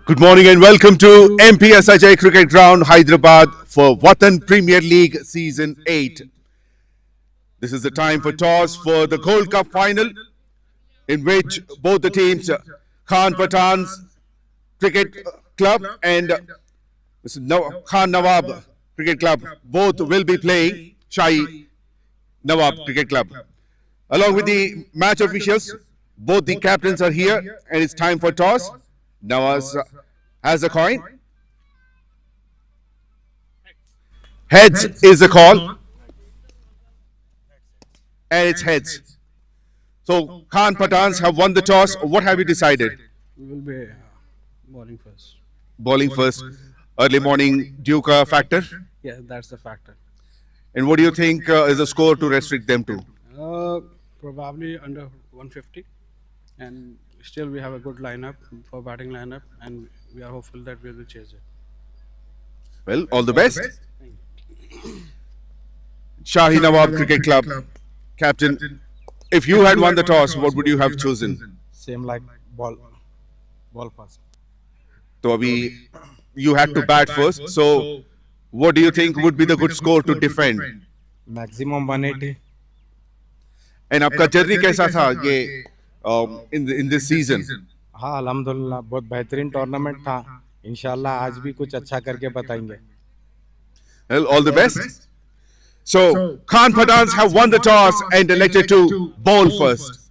Good morning and welcome to 𝗵𝗶𝗃𝗃 Cricket Ground, Hyderabad for WATAN Premier League Season 8. This is the time for toss for the Gold Cup final, in which both the teams, 𝗃𝗏𝗃𝗃 Cricket Club and Shahi Nawab Cricket Club, both will be playing Shahi Nawab Cricket Club. Along with the match officials, both the captains are here and it's time for toss. Nawaz has a coin. Heads is the call. And it's heads. So 𝗃𝗏𝗃𝗃s have won the toss. What have you decided? We will be bowling first. Bowling first. Early morning dew factor. Yeah, that's the factor. And what do you think is the score to restrict them to? Probably under 150. And still we have a good lineup for batting lineup, and we are hopeful that we will chase it. Well, all the best. Shahi Nawab Cricket Club captain, if you had won the toss, what would you have chosen? Same like ball first. So you had to bat first. So what do you think would be the good score to defend? Maximum 180. And आपका journey कैसा था ये in this season? हाँ अल्हम्दुलिल्लाह बहुत बेहतरीन tournament था. इंशाल्लाह आज भी कुछ अच्छा करके बताएंगे. Well, all the best. So 𝗃𝗏𝗃𝗃s have won the toss and elected to bowl first.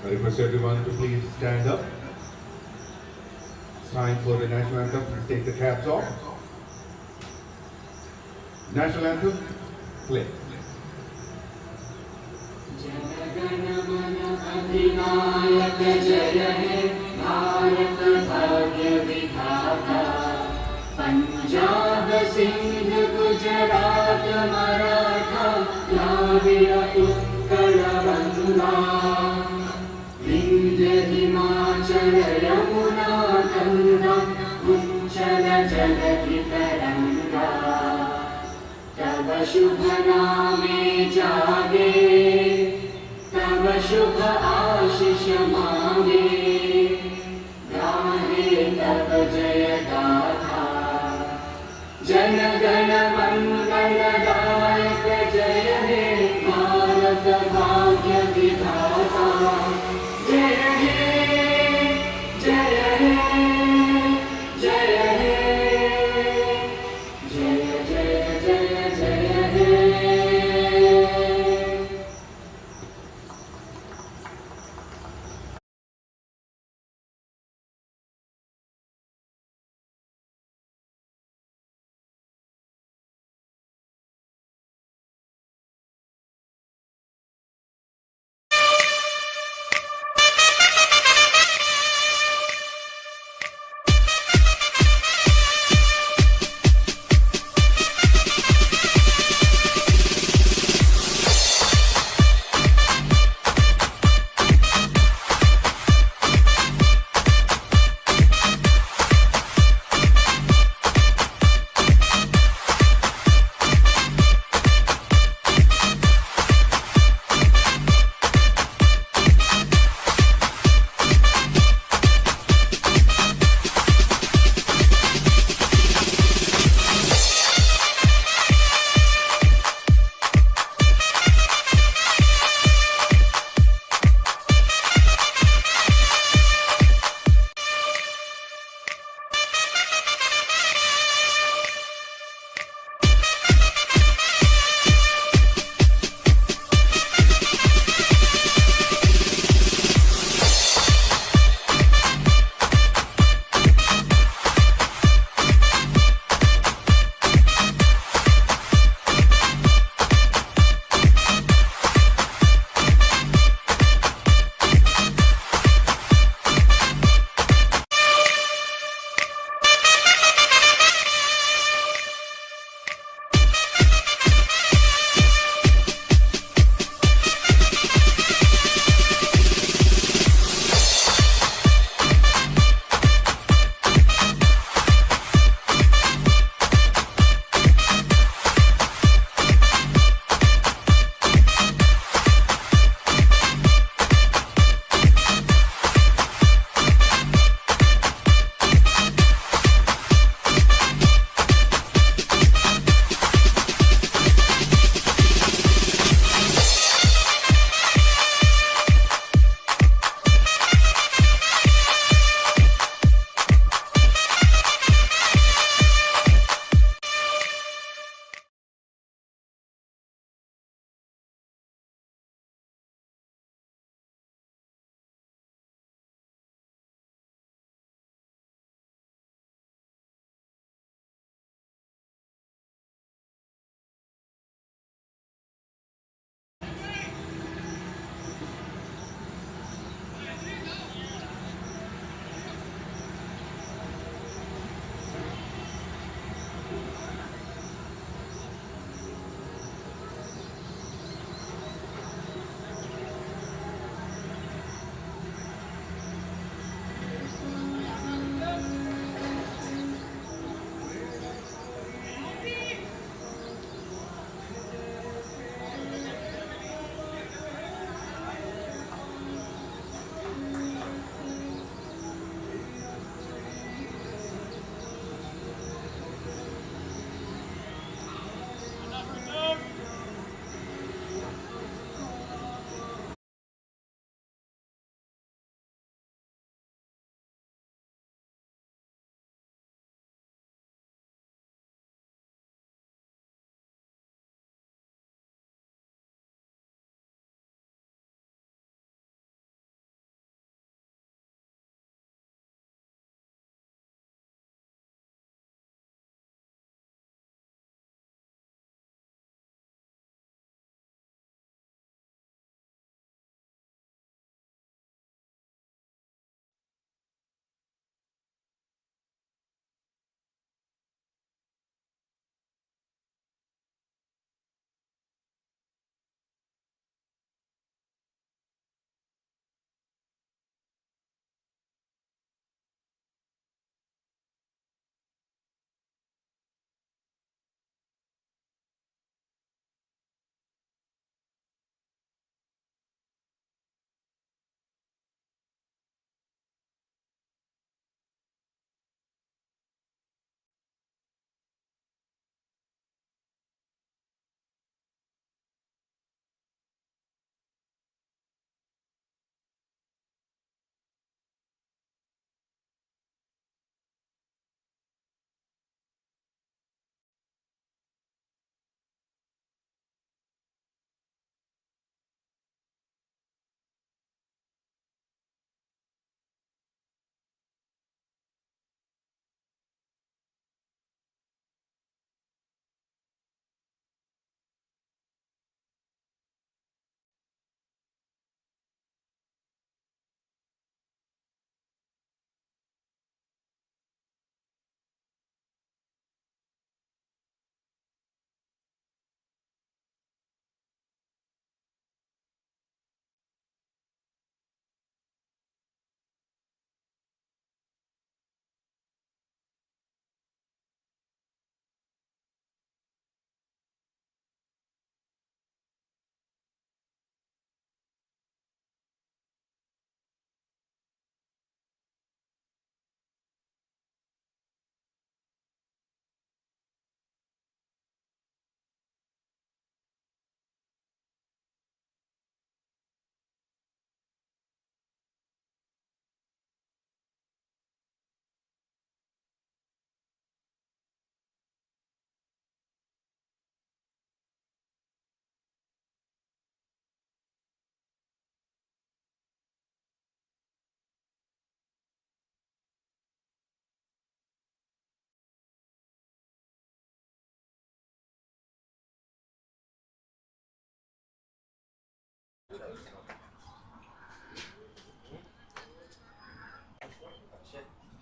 I request everyone to please stand up. It's time for the national anthem. Please take the caps off. National anthem, play. अधिनायक जय हे भारत भाग्य विधाता पंजाब सिंध गुजरात मराठा द्राविड़ उत्कल गंगा विंध्य हिमाचल यमुना गंगा उच्चल जलधि तरंगा तव शुभ नामे जागे तव शुभ आशीष मांगे गाहे तव जय गाथा जन गण मंगलदायक जय हे भारत भाग्य विधाता जय हे जय हे जय हे जय जय जय जय हे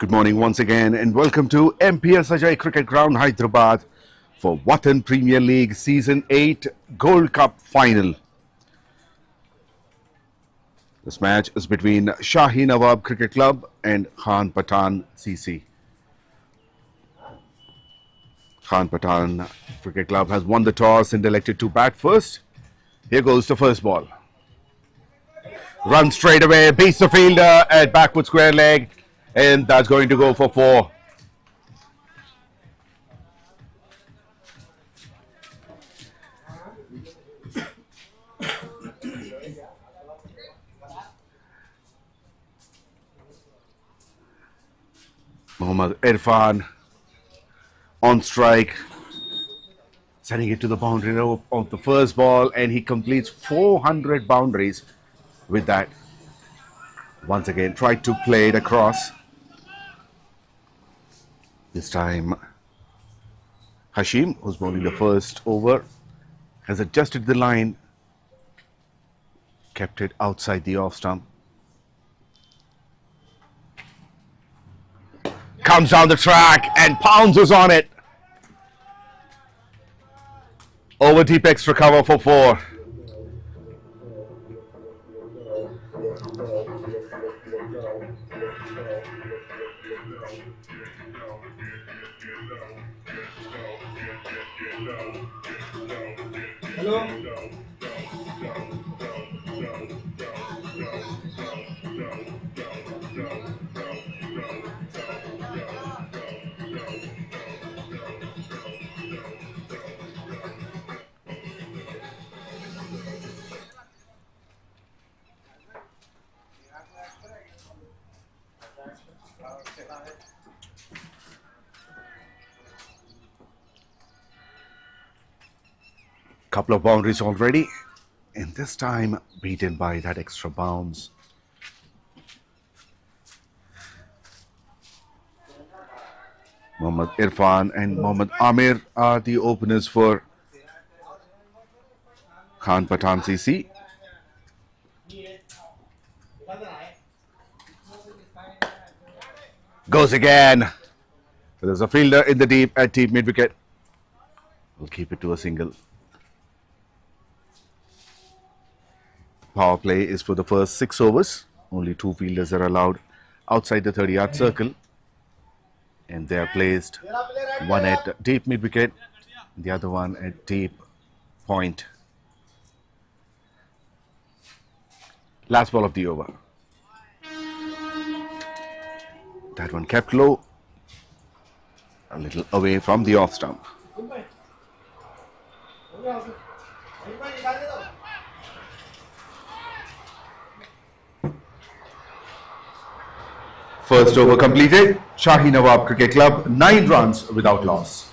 Good morning once again and welcome to 𝗵𝗺𝗃𝗃 Cricket Ground, Hyderabad for WATAN Premier League Season 8 Gold Cup Final. This match is between Shahi Nawab Cricket Club and 𝗃𝗏𝗃 𝗃𝗏𝗃 Cricket Club has won the toss and elected to bat first. Here goes the first ball. Run straight away, beats the fielder at backward square leg, and that's going to go for 4. 𝗪𝗓𝗏 on strike, sending it to the boundary rope of the first ball, and he completes 400 boundaries with that. Once again, tried to play it across. This time, Hashim, who's bowling the first over, has adjusted the line, kept it outside the off stump. Comes down the track and pounces on it. Over deep extra cover for 4. Hello. Couple of boundaries already, and this time beaten by that extra bounce. Mohammad Irfan and Mohammad Amir are the openers for 𝗃𝗏𝗃𝗃. Goes again. There's a fielder in the deep at deep mid wicket. We'll keep it to a single. Power play is for the first 6 overs. Only 2 fielders are allowed outside the 30-yard circle, and they are placed, one at deep mid wicket, the other one at deep point. Last ball of the over. That one kept low, a little away from the off stump. First over completed. Shahi Nawab Cricket Club 9 runs without loss.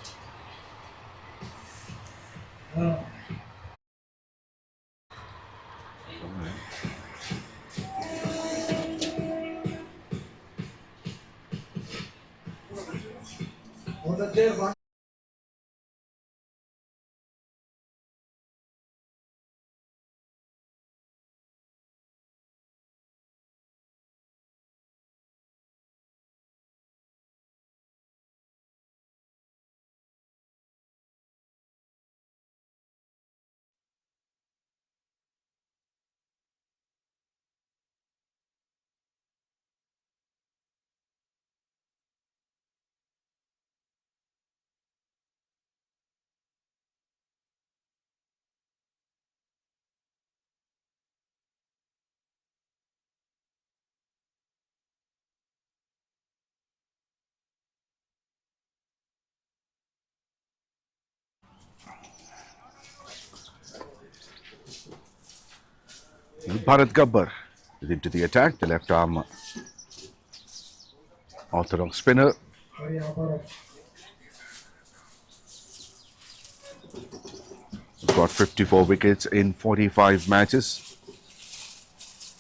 Bharat Gabbar is into the attack, the left arm orthodox spinner. Got 54 wickets in 45 matches.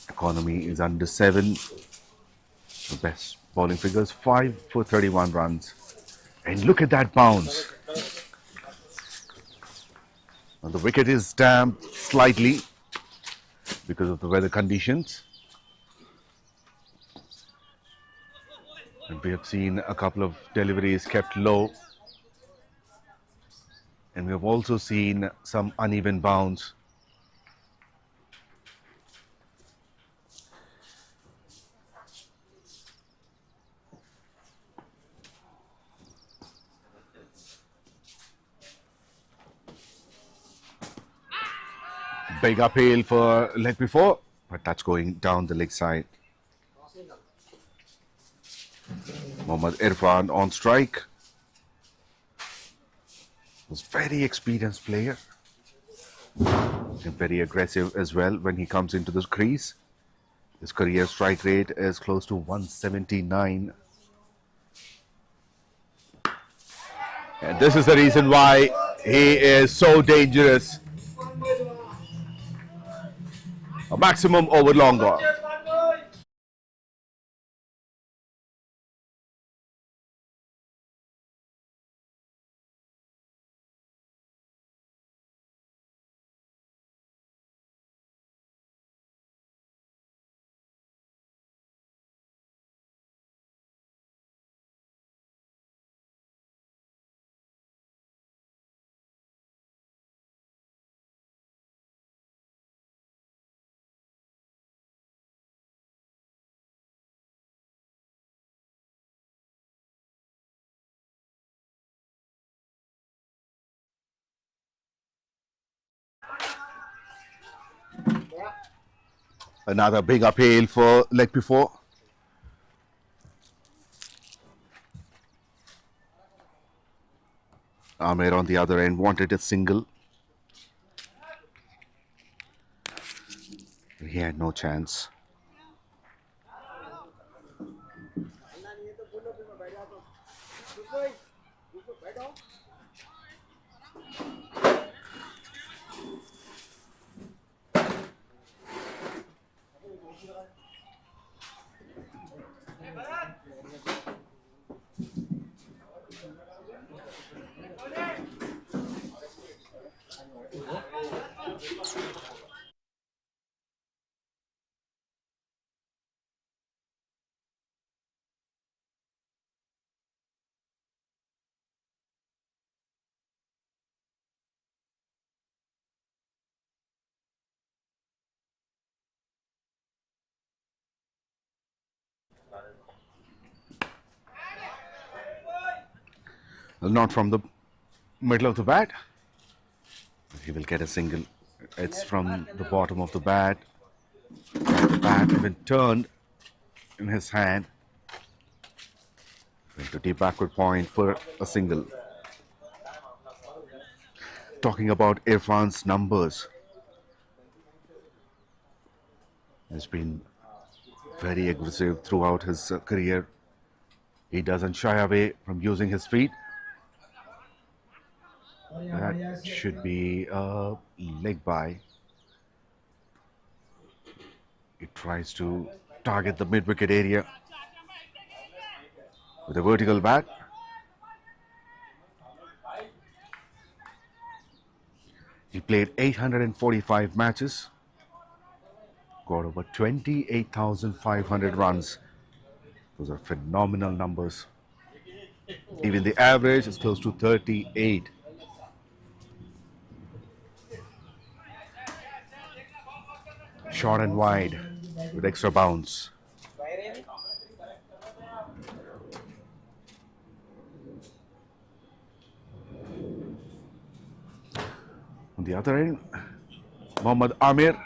Economy is under 7. The best bowling figures, 5 for 31 runs. And look at that bounce. Now the wicket is damp slightly because of the weather conditions. We have seen a couple of deliveries kept low, and we have also seen some uneven bounce. Big uphill for leg before, but that's going down the leg side. Mohammad Irfan on strike. He's a very experienced player and very aggressive as well when he comes into the crease. His career strike rate is close to 179. And this is the reason why he is so dangerous. A maximum over longer. Another big uphill for leg before. Amir on the other end wanted a single. He had no chance. Not from the middle of the bat. He will get a single. It's from the bottom of the bat. The bat even turned in his hand. Into deep backward point for a single. Talking about Irfan's numbers. He's been very aggressive throughout his career. He doesn't shy away from using his feet. That should be a leg by. He tries to target the mid-wicket area with a vertical bat. He played 845 matches, got over 28,500 runs. Those are phenomenal numbers. Even the average is close to 38. Short and wide with extra bounce. On the other end, Mohammad Amir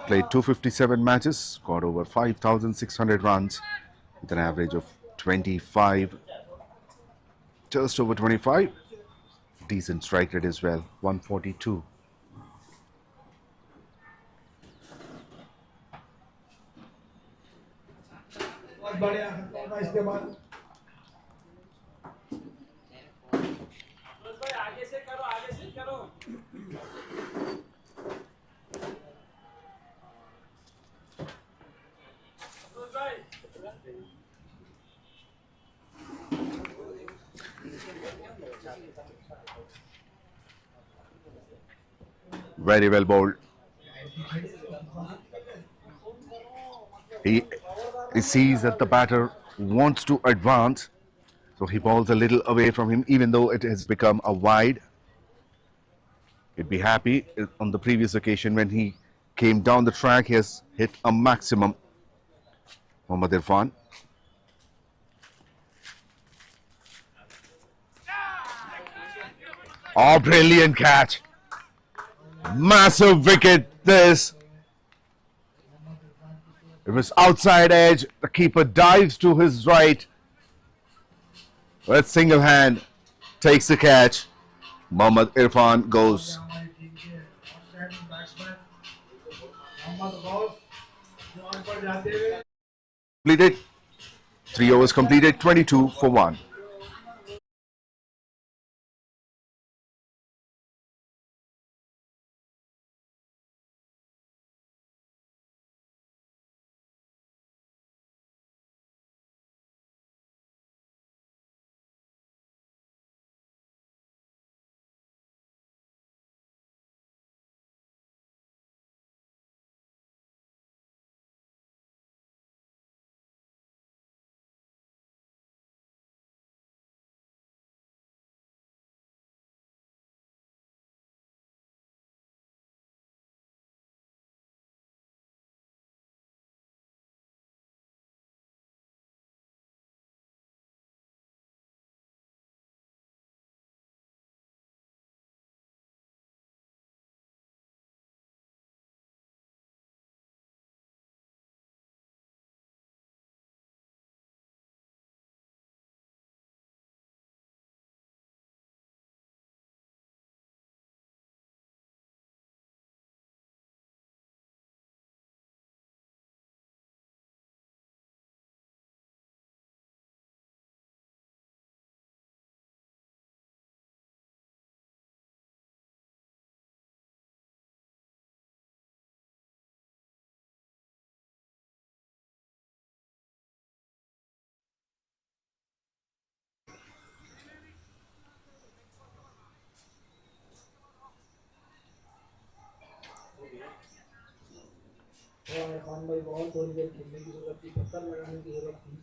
played 257 matches, got over 5,600 runs with an average of 25, just over 25. Decent strike rate as well, 142. Very well bowled. He, he sees that the batter wants to advance, so he balls a little away from him, even though it has become a wide. He'd be happy. On the previous occasion when he came down the track, he has hit a maximum. Mohammad Irfan. Oh, brilliant catch. Massive wicket this. It was outside edge. The keeper dives to his right. With single hand takes the catch. Mohammad Irfan goes. Completed. 3 overs completed. 22 for 1. Khan भाई बहुत थोड़ी देर खेलने की जरूरत थी, चक्कर लगाने की जरूरत थी।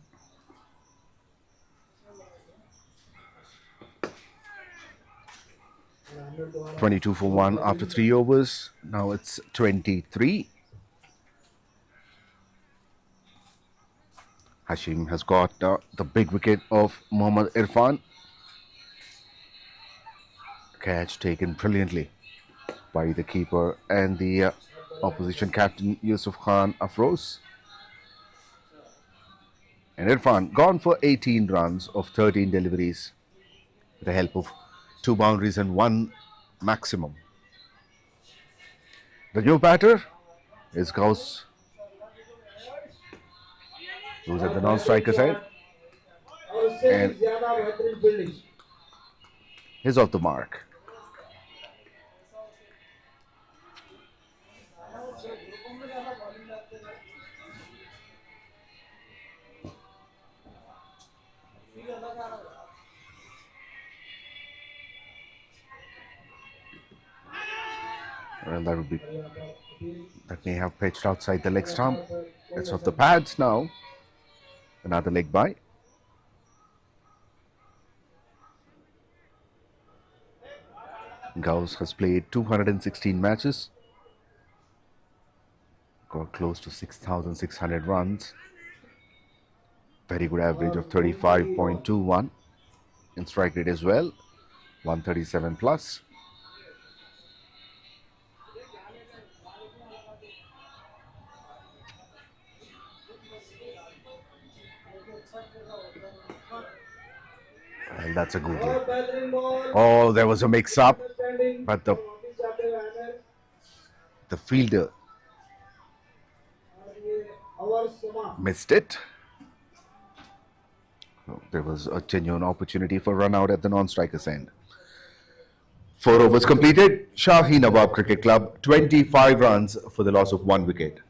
22 for 1 after 3 overs. Now it's 23. Hashim has got the big wicket of Mohammad Irfan. Catch taken brilliantly by the keeper and the opposition captain Yusuf Khan Afroz. And Irfan gone for 18 runs of 13 deliveries with the help of 2 boundaries and 1 maximum. The new batter is Gauss, who's at the non-striker side, and he's off the mark. Well, that may have pitched outside the leg stump. It's off the pads now. Another leg by. Gauss has played 216 matches, got close to 6,600 runs. Very good average of 35.21 in strike rate as well, 137 plus. Well, that's a good lead. Oh, there was a mix-up, but the fielder missed it. So there was a genuine opportunity for run out at the non-striker's end. 4 overs completed. Shahi Nawab Cricket Club, 25 runs for the loss of 1 wicket.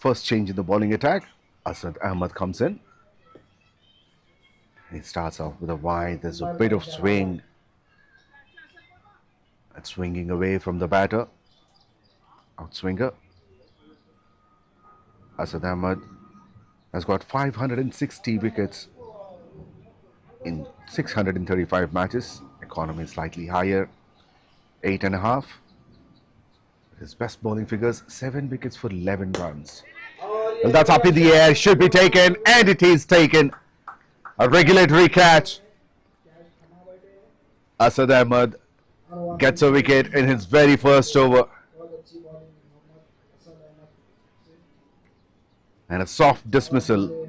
First change in the bowling attack. Asad Ahmed comes in. He starts off with a wide. There's a bit of swing. It's swinging away from the batter. Outswinger. Asad Ahmed has got 560 wickets in 635 matches. Economy is slightly higher, 8.5. His best bowling figures, 7 wickets for 11 runs. Well, that's up in the air, should be taken, and it is taken. A regulatory catch. Asad Ahmed gets a wicket in his very first over. And a soft dismissal.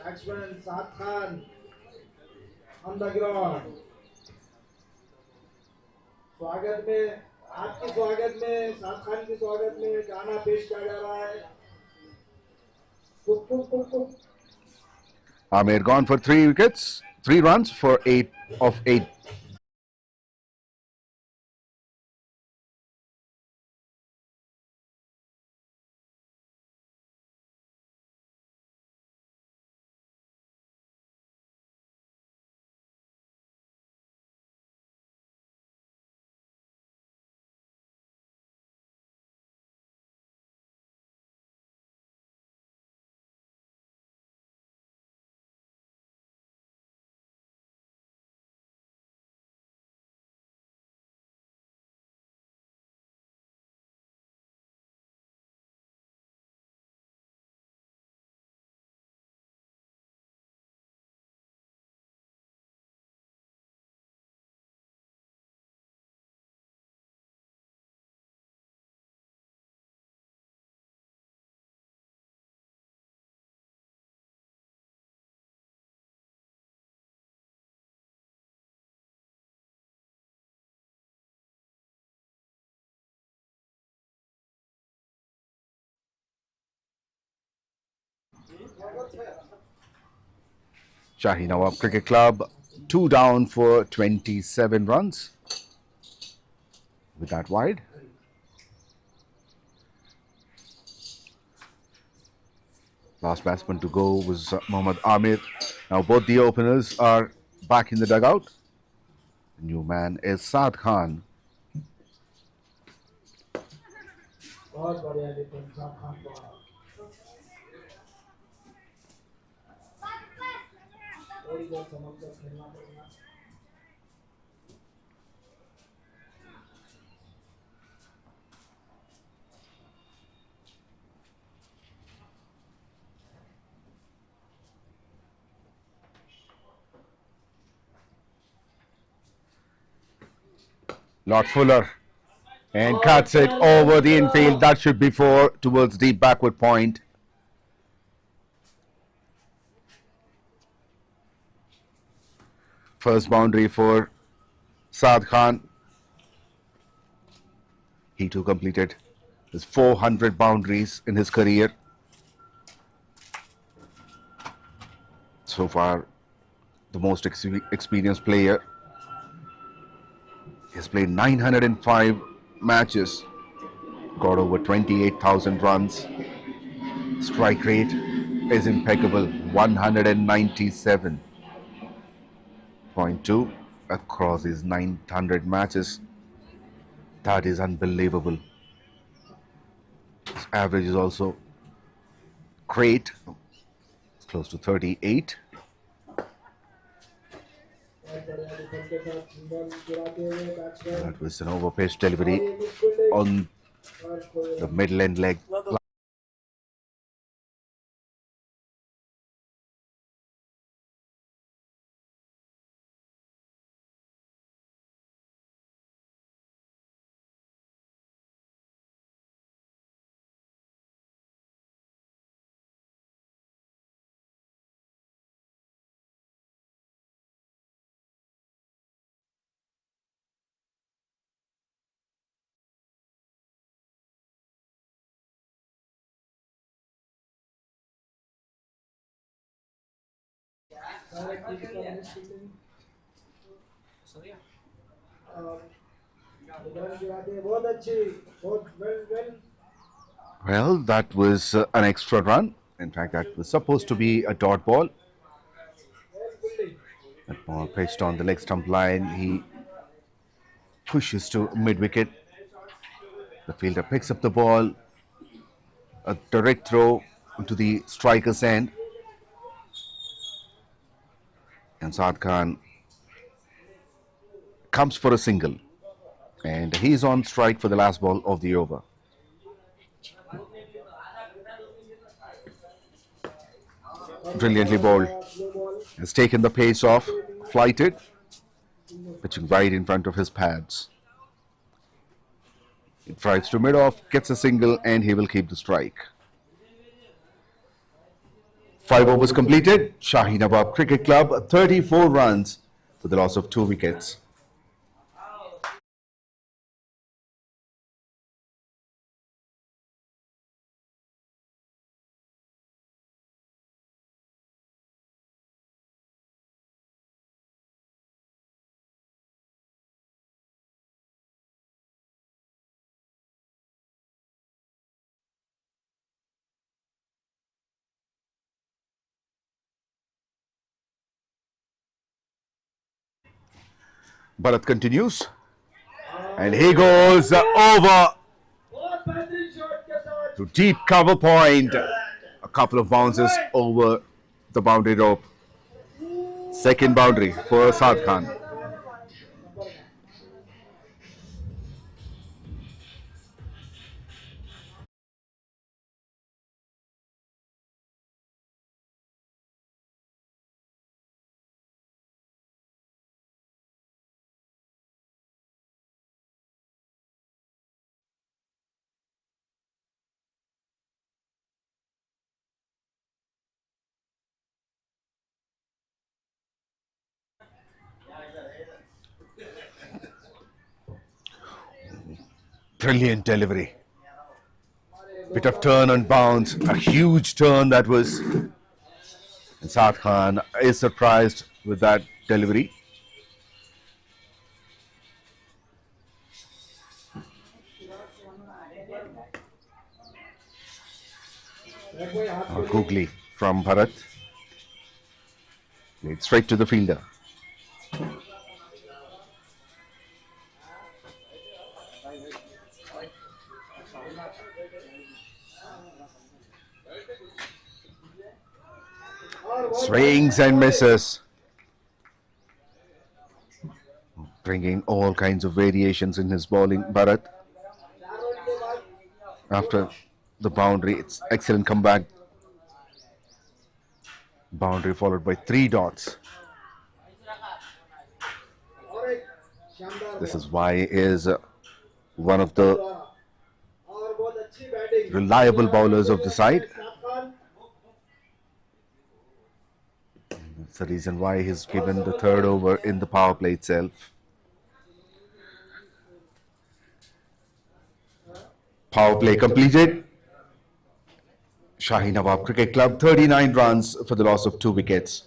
Batsman Saad Khan on the ground. स्वागत में आपके स्वागत में साद खान के स्वागत में गाना पेश किया जा रहा है. Amir gone for 3 wickets, 3 runs for 8 of 8. Shahi Nawab Cricket Club, 2 down for 27 runs. With that wide. Last batsman to go was Mohammad Amir. Now both the openers are back in the dugout. The new man is Saad Khan. बहुत बढ़िया defence साद खान को. थोड़ी देर समझ कर खेलना पड़ेगा. Lord Fuller and cuts it over the infield. That should be 4 towards deep backward point. First boundary for Saad Khan. He too completed his 400 boundaries in his career. So far, the most experienced player. He has played 905 matches, got over 28,000 runs. Strike rate is impeccable, 197.2 across his 900 matches. That is unbelievable. His average is also great, close to 38. That was an overpitched delivery on the middle end leg. बहुत अच्छी, बहुत well Well, that was an extra run. In fact, that was supposed to be a dot ball. That ball pitched on the leg stump line. He pushes to mid wicket. The fielder picks up the ball. A direct throw into the striker's end. And Saad Khan comes for a single. And he's on strike for the last ball of the over. Brilliantly bowled. Has taken the pace off, flighted, pitching right in front of his pads. He drives to mid-off, gets a single, and he will keep the strike. 5 overs completed. Shahi Nawab Cricket Club, 34 runs for the loss of 2 wickets. Bharat continues. And he goes over to deep cover point. A couple of bounces over the boundary rope. Second boundary for Saad Khan. Brilliant delivery. Bit of turn and bounce. A huge turn that was. And Saad Khan is surprised with that delivery. Googly from Bharat. Played straight to the fielder. Swings and misses. Bringing all kinds of variations in his bowling, Bharat. After the boundary, it's excellent comeback. Boundary followed by 3 dots. This is why he is one of the reliable bowlers of the side. That's the reason why he's given the 3rd over in the power play itself. Power play completed. Shahi Nawab Cricket Club, 39 runs for the loss of 2 wickets.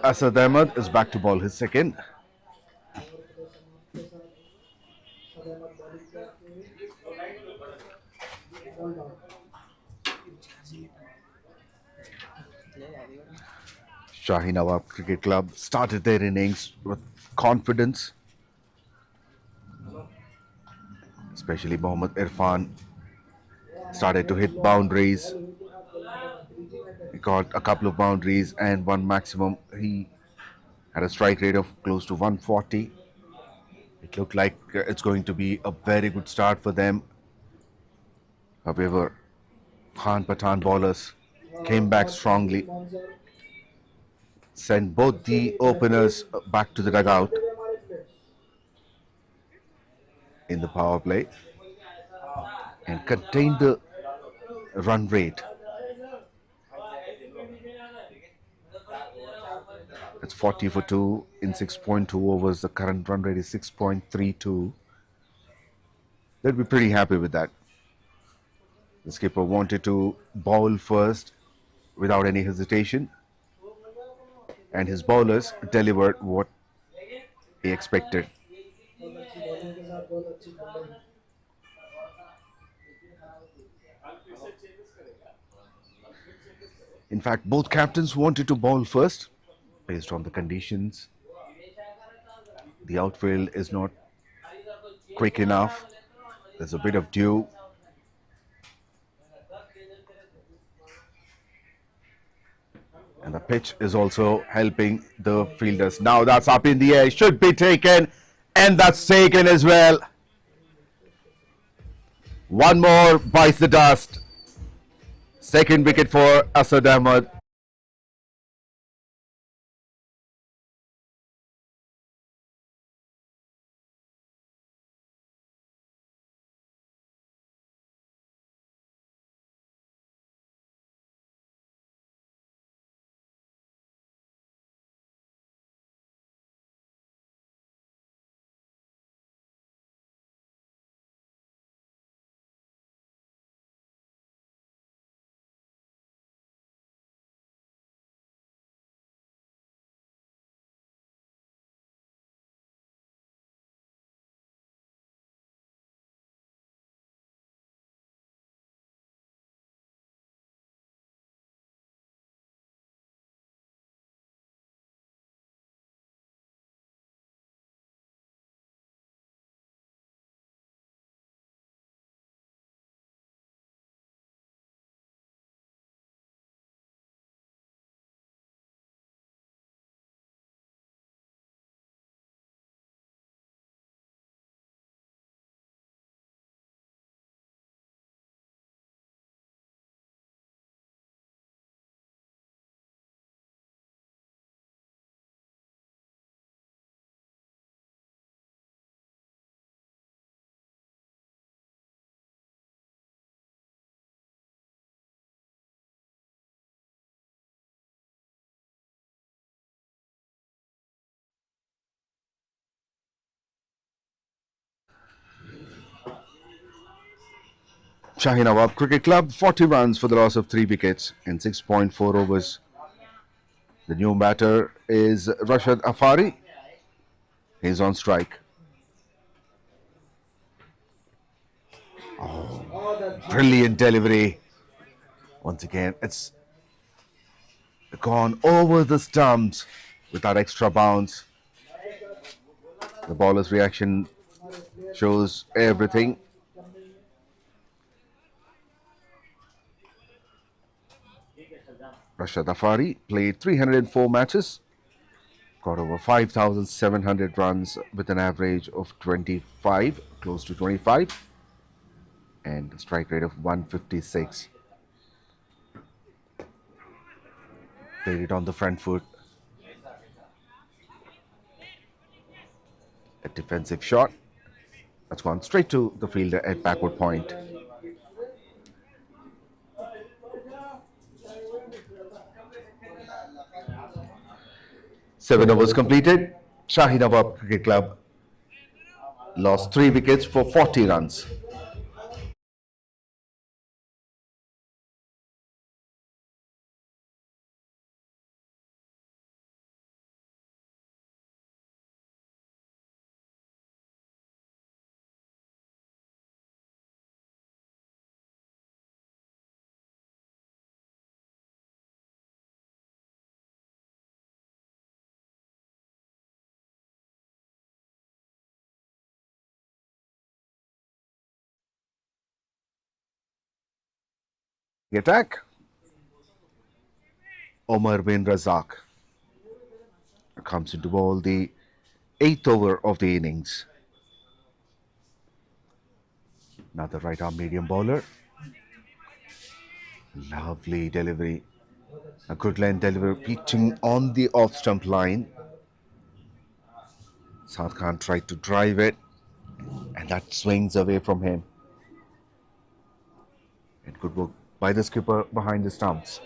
Asad Ahmed is back to bowl his second. Shahi Nawab Cricket Club started their innings with confidence. Especially Mohammad Irfan started to hit boundaries. got a couple of boundaries and one maximum. He had a strike rate of close to 140. It looked like it's going to be a very good start for them. However, Khan Pathan bowlers came back strongly, sent both the openers back to the dugout in the power play and contained the run rate. It's 40 for 2 in 6.2 overs. The current run rate is 6.32. They'd be pretty happy with that. The skipper wanted to bowl first without any hesitation, and his bowlers delivered what he expected. In fact, both captains wanted to bowl first based on the conditions. The outfield is not quick enough. There's a bit of dew. And the pitch is also helping the fielders. Now that's up in the air. Should be taken. And that's taken as well. One more bites the dust. Second wicket for Asad Ahmed. Shahi Nawab Cricket Club, 40 runs for the loss of 3 wickets in 6.4 overs. The new batter is Rashad Afari. He's on strike. Brilliant delivery. Once again, it's gone over the stumps with that extra bounce. The bowler's reaction shows everything. Rashad Afari played 304 matches, got over 5,700 runs with an average of 25, close to 25, and a strike rate of 156. Played it on the front foot. A defensive shot that's gone straight to the fielder at backward point. Seven overs completed. Shahi Nawab Cricket Club lost 3 wickets for 40 runs. The attack. Omar bin Razak comes into ball the 8th over of the innings. Another right arm medium bowler. Lovely delivery. A good line delivery, pitching on the off stump line. Saad Khan tried to drive it, and that swings away from him. It could work by the skipper behind the stumps.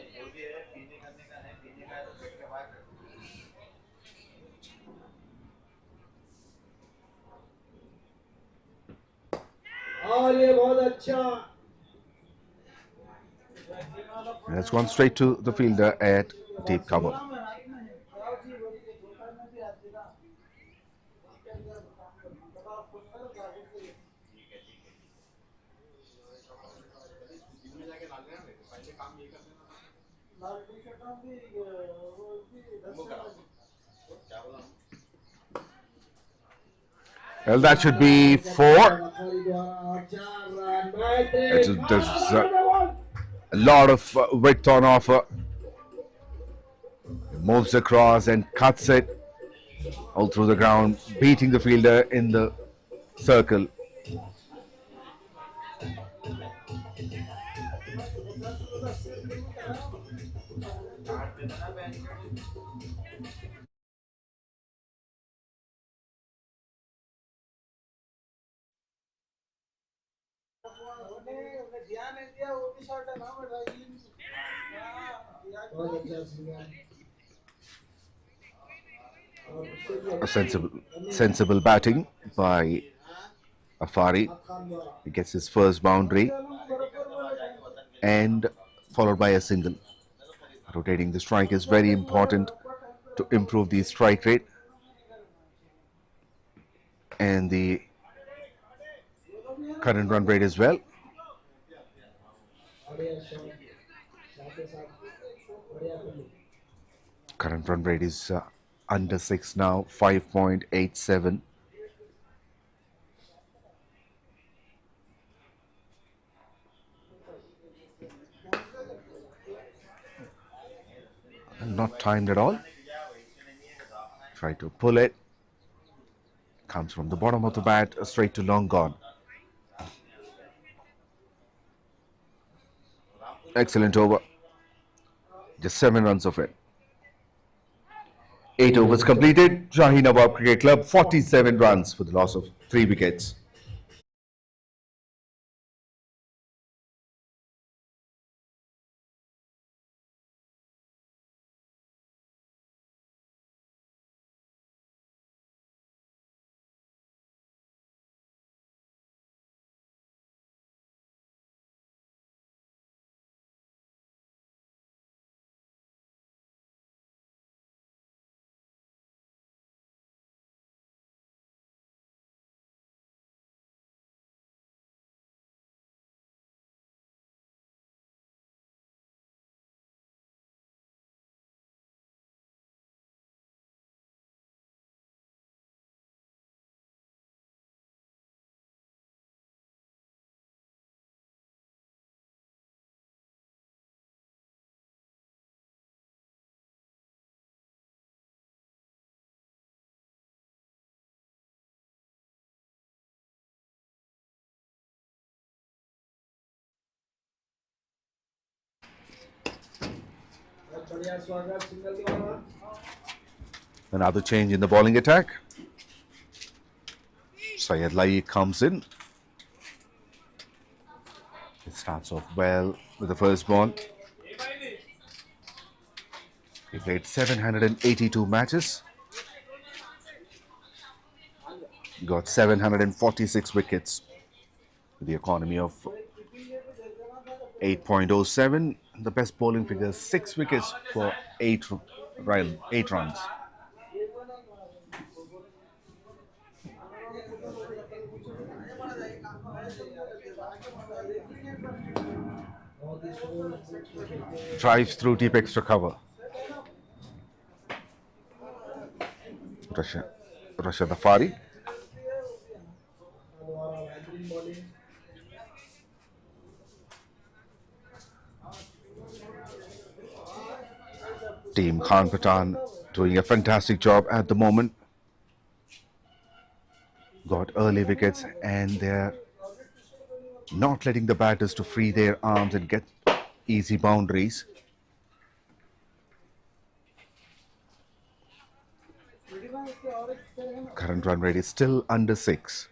और ये बहुत अच्छा And it's gone straight to the fielder at deep cover. Well, that should be 4. There's a lot of width on offer. Moves across and cuts it all through the ground, beating the fielder in the circle. A sensible batting by 𝗵𝗺. He gets his first boundary and followed by a single. Rotating the strike is very important to improve the strike rate and the current run rate as well. Current run rate is under 6 now, 5.87. Not timed at all. Try to pull it. Comes from the bottom of the bat, straight to long gone. Excellent over. Just 7 runs of it. 8 overs completed. Shahi Nawab Cricket Club 47 runs for the loss of 3 wickets. Another change in the bowling attack. Syed Laik comes in. It starts off well with the first ball. He played 782 matches. Got 746 wickets with the economy of 8.07. The best bowling figure, 6 wickets for 8 runs. Drives through deep extra cover. Rashad Afari. Team Khan Patan doing a fantastic job at the moment. Got early wickets and they're not letting the batters to free their arms and get easy boundaries. Current run rate is still under 6.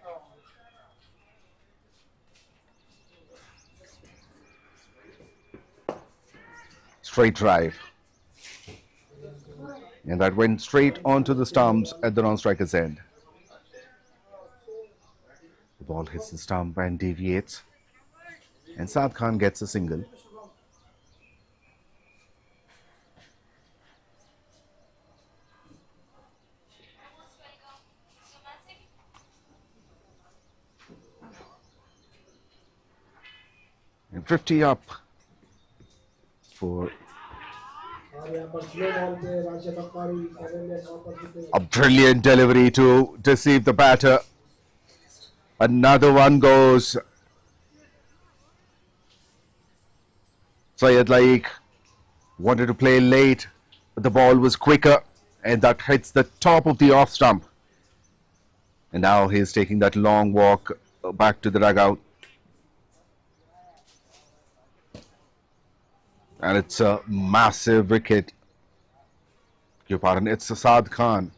Straight drive. And that went straight onto the stumps at the non-striker's end. The ball hits the stump and deviates. And Saad Khan gets a single. And 50 up for a brilliant delivery to deceive the batter. Another one goes. Syed Laik wanted to play late, but the ball was quicker and that hits the top of the off stump. And now he's taking that long walk back to the dugout. And it's a massive wicket. Your pardon, it's Saad Khan.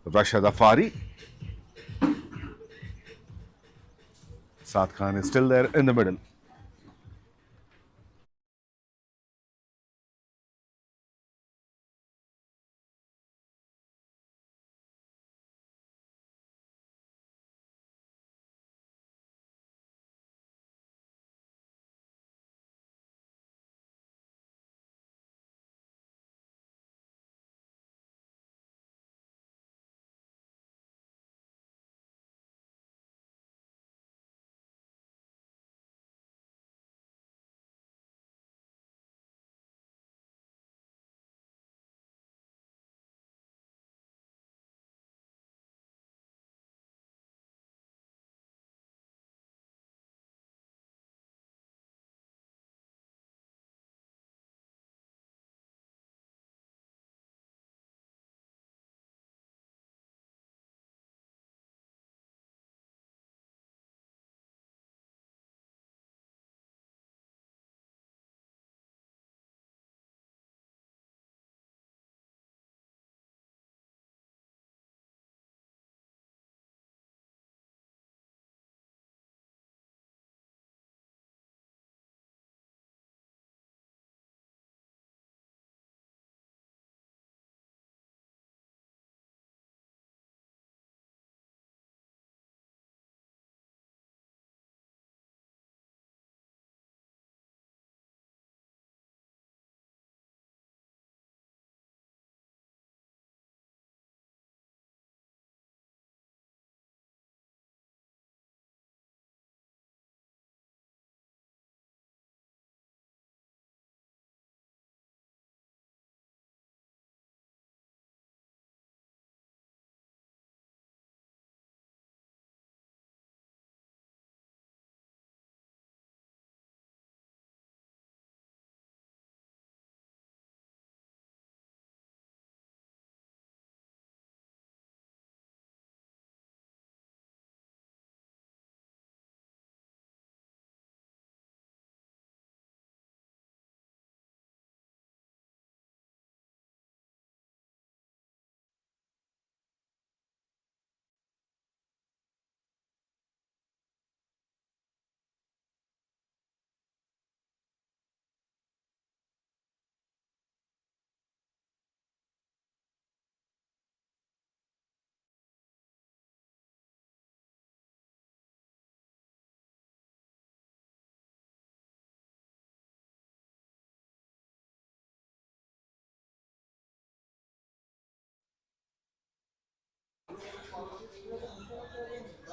Rashad Afari. Saad Khan is still there in the middle.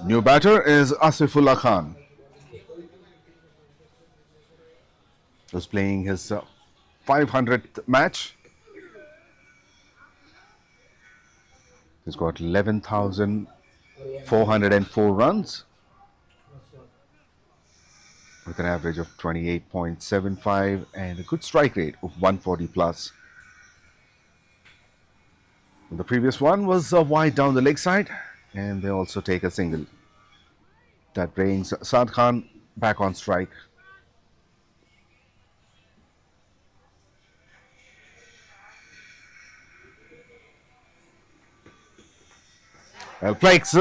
New batter is Asifullah Khan, who's playing his 500th match. He's got 11,404 runs with an average of 28.75 and a good strike rate of 140 plus. The previous one was wide down the leg side, and they also take a single. That brings Saad Khan back on strike. Well, flakes.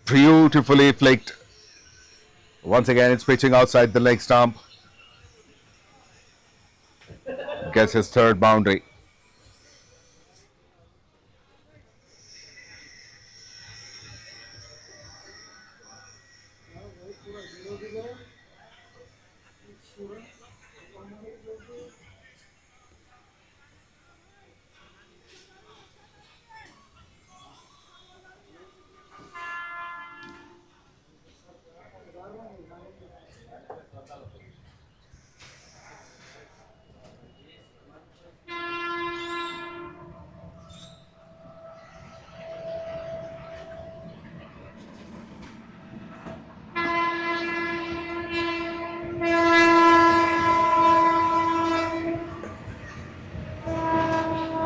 Beautifully flicked. Once again, it's pitching outside the leg stump. Gets his third boundary.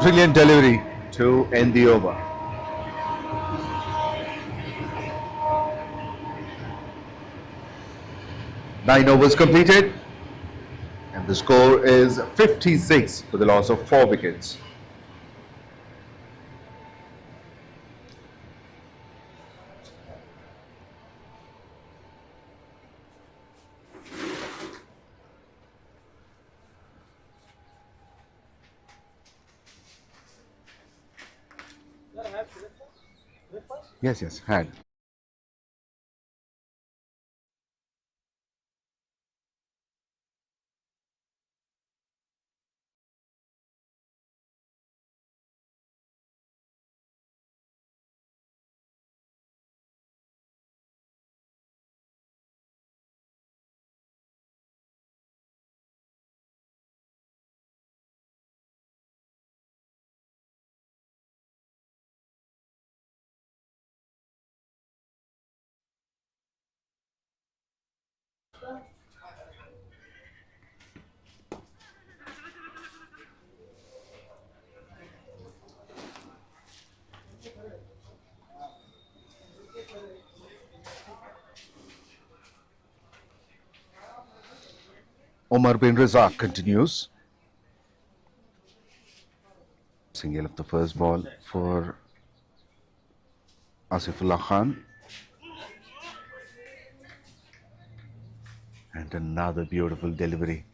Brilliant delivery to end the over. Nine overs completed, and the score is 56 for the loss of 4 wickets. Yes, had. Omar bin Razak continues. Single of the first ball for Asifullah Khan. And another beautiful delivery.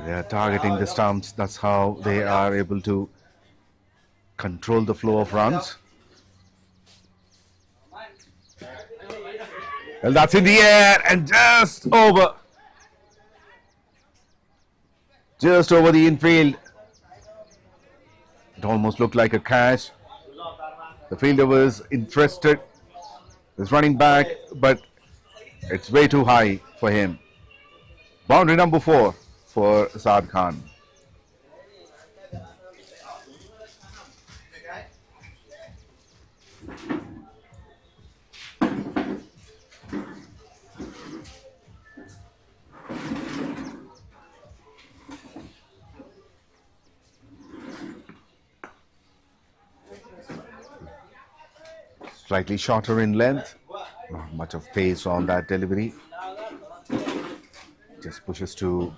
They are targeting the stumps. That's how they are able to control the flow of runs. Well, that's in the air and just over. Just over the infield. It almost looked like a catch. The fielder was interested. He's running back, but it's way too high for him. Boundary number 4 for Saad Khan. Slightly shorter in length. Not much of pace on that delivery. Just pushes to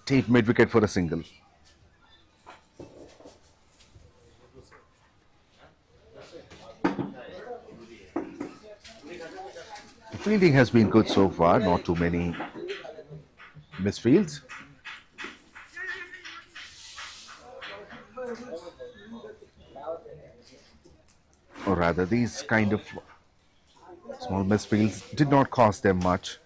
take mid-wicket for a single. The fielding has been good so far, not too many misfields. Or rather, these kind of small misfields did not cost them much.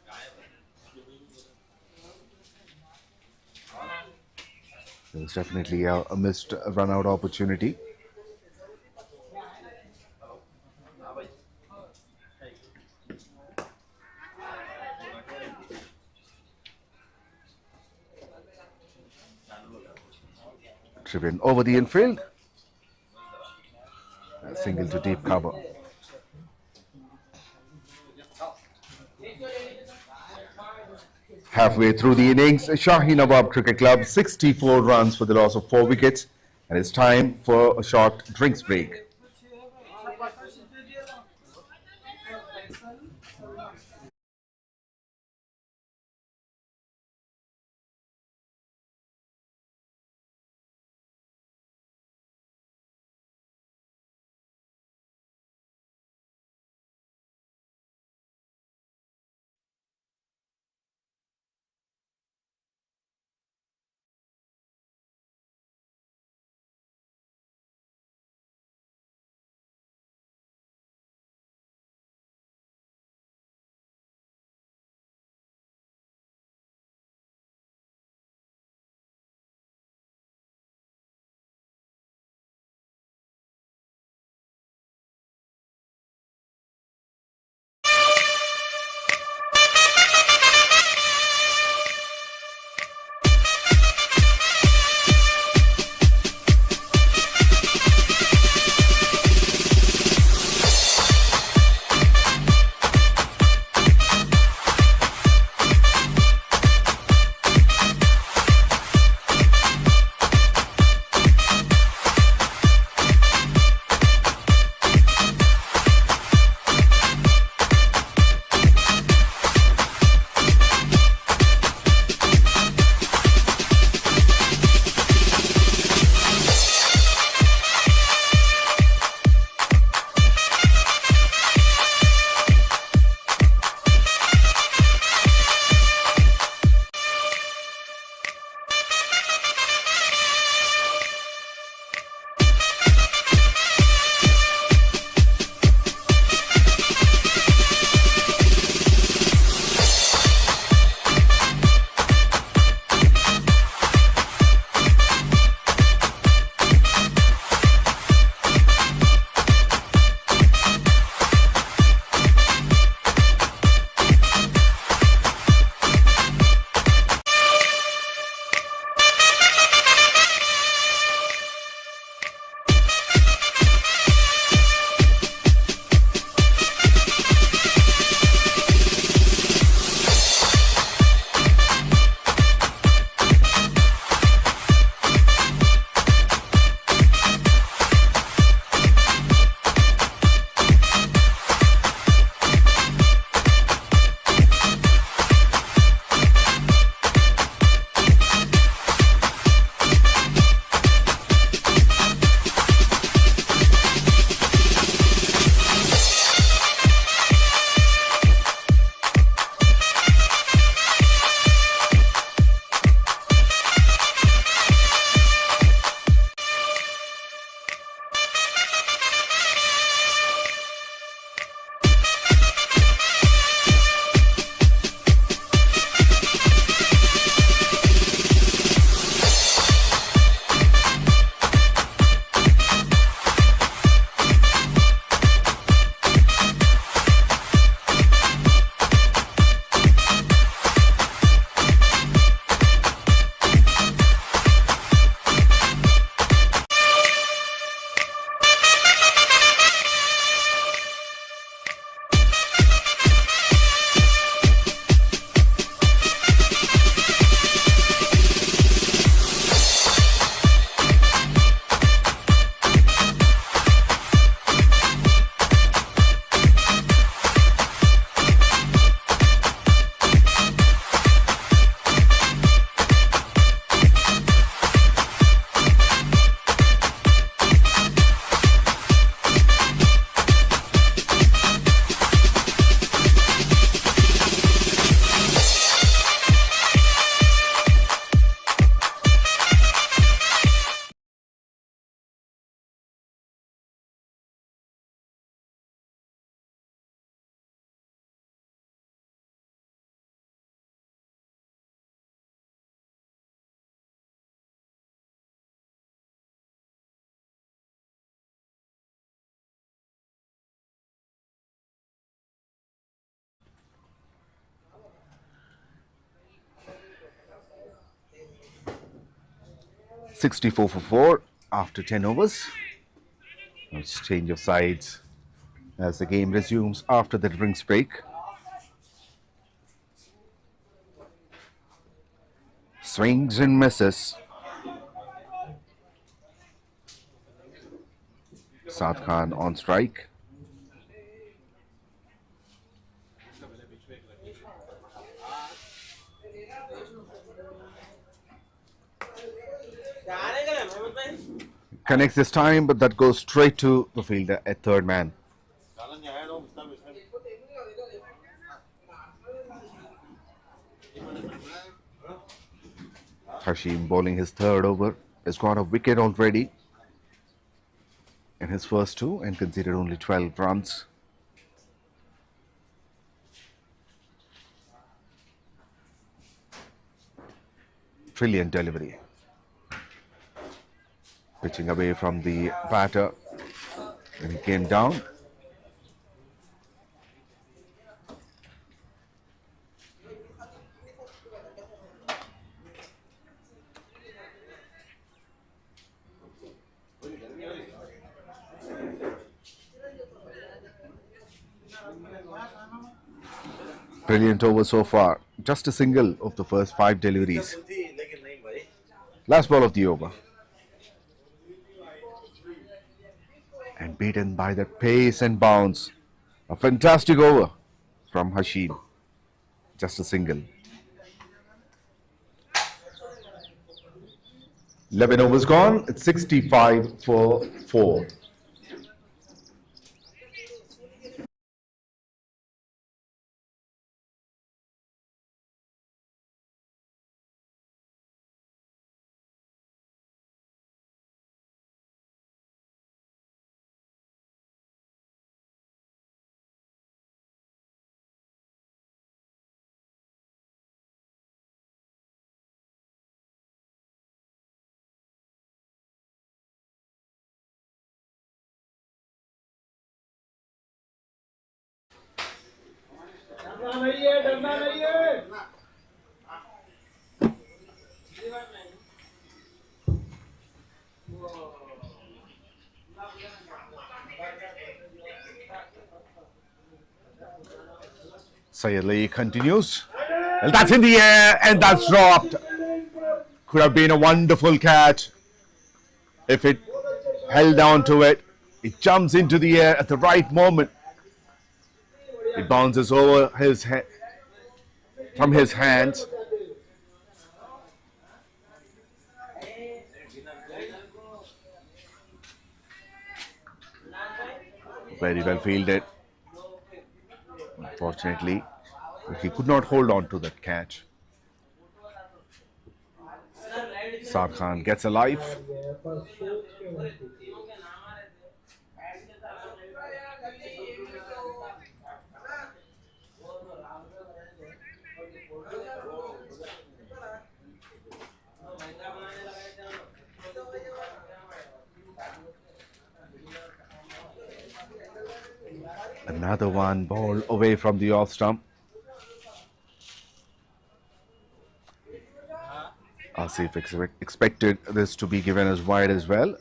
There was definitely a missed run-out opportunity. driven over the infield. A single to deep cover. Halfway through the innings, Shahi Nawab Cricket Club 64 runs for the loss of 4 wickets, and it's time for a short drinks break. 64 for 4 after 10 overs. Now it's change of sides as the game resumes after the drinks break. Swings and misses. Saad Khan on strike. Connects this time, but that goes straight to the fielder at third man. Hashim bowling his third over has got a wicket already in his first two and conceded only 12 runs. Brilliant delivery. Pitching away from the batter when he came down. Brilliant over so far. Just a single of the first 5 deliveries. Last ball of the over. And beaten by that pace and bounce. A fantastic over from Hashim. Just a single. 11 overs gone. It's 65 for 4. डरना नहीं है। Syed Ali continues. And that's in the air and that's dropped. Could have been a wonderful catch if it held on to it. It jumps into the air at the right moment. It bounces over his head from his hands. Very well fielded. Unfortunately, he could not hold on to that catch. Saad Khan gets a life. Another one ball away from the off stump. Asif expected this to be given as wide as well.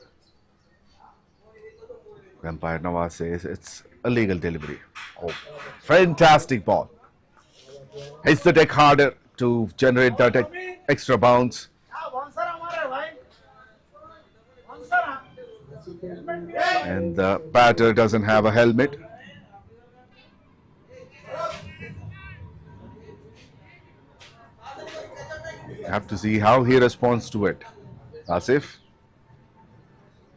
Umpire Nawaz says it's a legal delivery. Oh, fantastic ball. Hits the deck harder to generate that extra bounce. And the batter doesn't have a helmet. Have to see how he responds to it. Asif.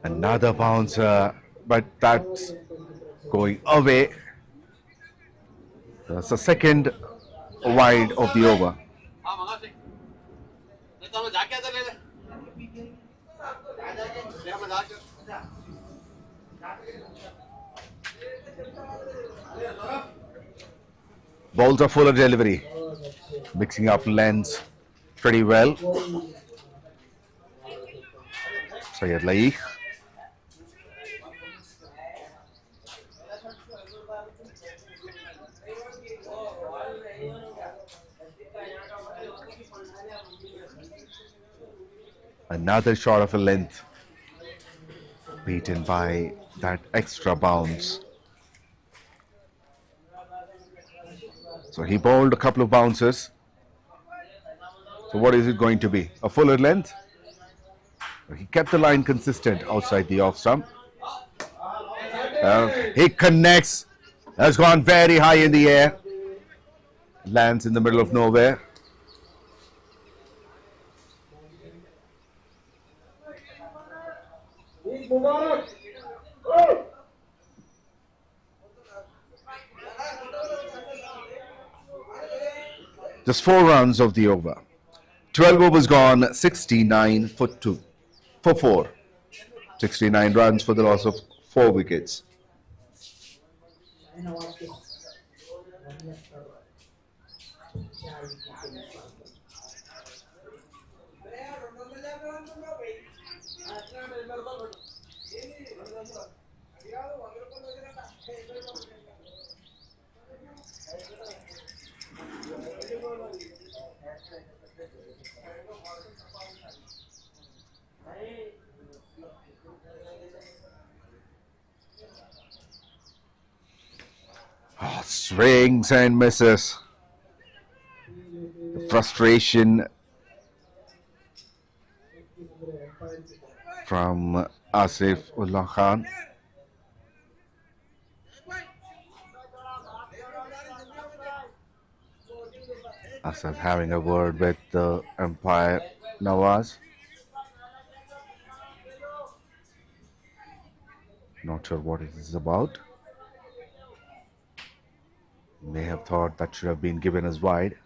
Another bouncer, but that's going away. That's the second wide of the over. Balls are full of delivery, mixing up lengths pretty well. Syed Ali. Another shot of a length, beaten by that extra bounce. So he bowled a couple of bounces. So what is it going to be? A fuller length? He kept the line consistent outside the off stump. He connects. Has gone very high in the air. Lands in the middle of nowhere. Just 4 runs of the over. 12 overs gone, 69 for 2. For 4. 69 runs for the loss of 4 wickets. Swings and misses. The frustration from Asif-Ullah Khan. Asif having a word with the umpire Nawaz. Not sure what it is about. May have thought that should have been given as wide.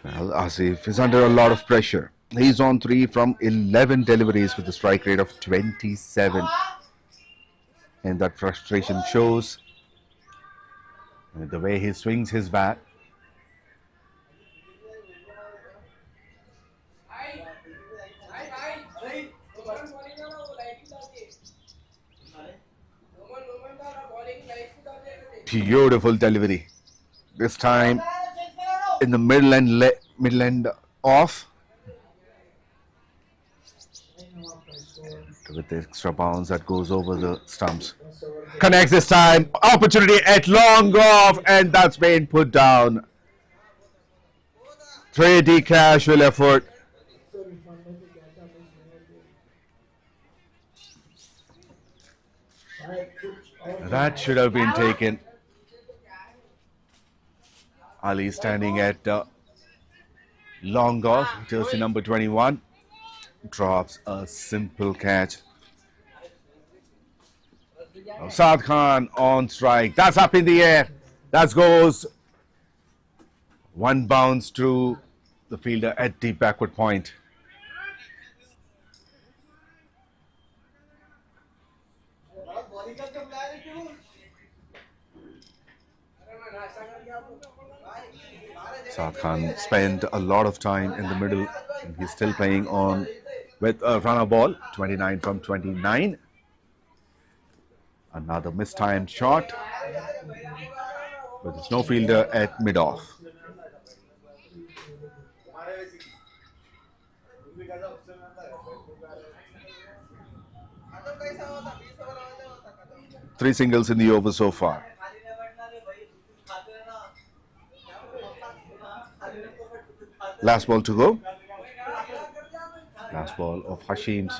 Well, Asif is under a lot of pressure. He's on 3 from 11 deliveries with a strike rate of 27. And that frustration shows in the way he swings his bat. Beautiful delivery. This time in the middle end off. With the extra bounce that goes over the stumps. Connects this time. Opportunity at long off, and that's been put down. 3D casual effort. That should have been taken. Ali standing at long off, jersey number 21, drops a simple catch. Saad Khan on strike. That's up in the air. That goes one bounce to the fielder at deep backward point. Saad Khan spent a lot of time in the middle, and he's still playing on with a runner ball, 29 from 29. Another mistimed shot with a snow fielder at mid-off. Three singles in the over so far. Last ball to go. Last ball of Hashim's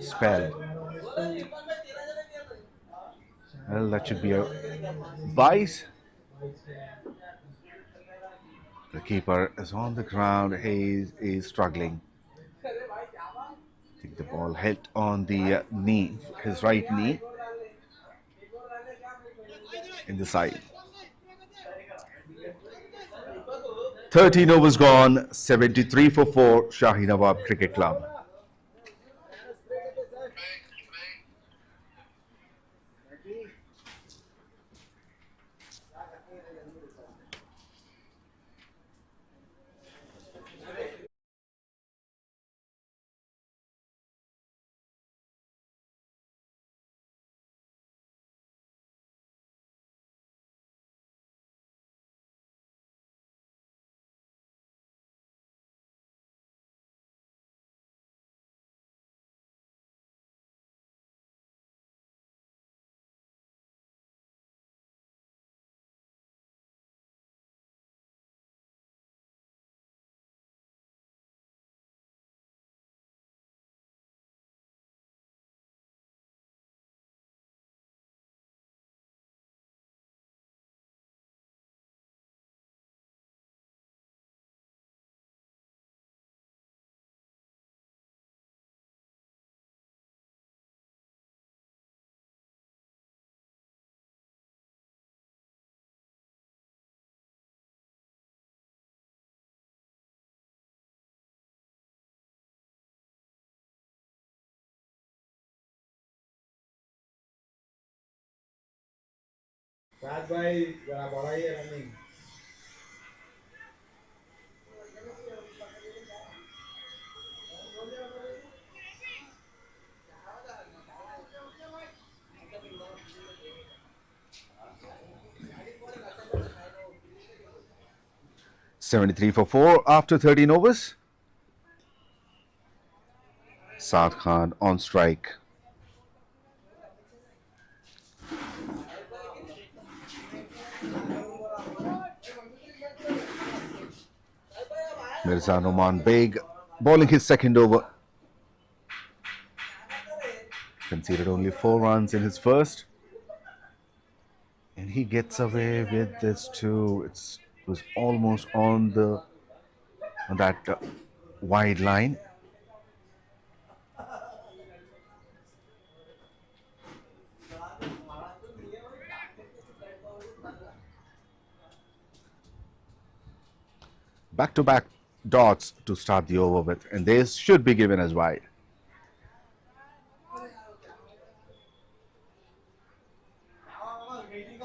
spell. Well, that should be a vice. The keeper is on the ground. He is struggling. I think the ball hit on the knee, his right knee, in the side. 13 overs gone, 73 for 4, Shahi Nawab Cricket Club. राज भाई जरा बढ़ाइए running. 73 for 4 after 13 overs. Saad Khan on strike. Mirza Noman Beg bowling his second over. Conceded only 4 runs in his first. And he gets away with this too. It was almost on that wide line. Back-to-back dots to start the over with, and they should be given as wide.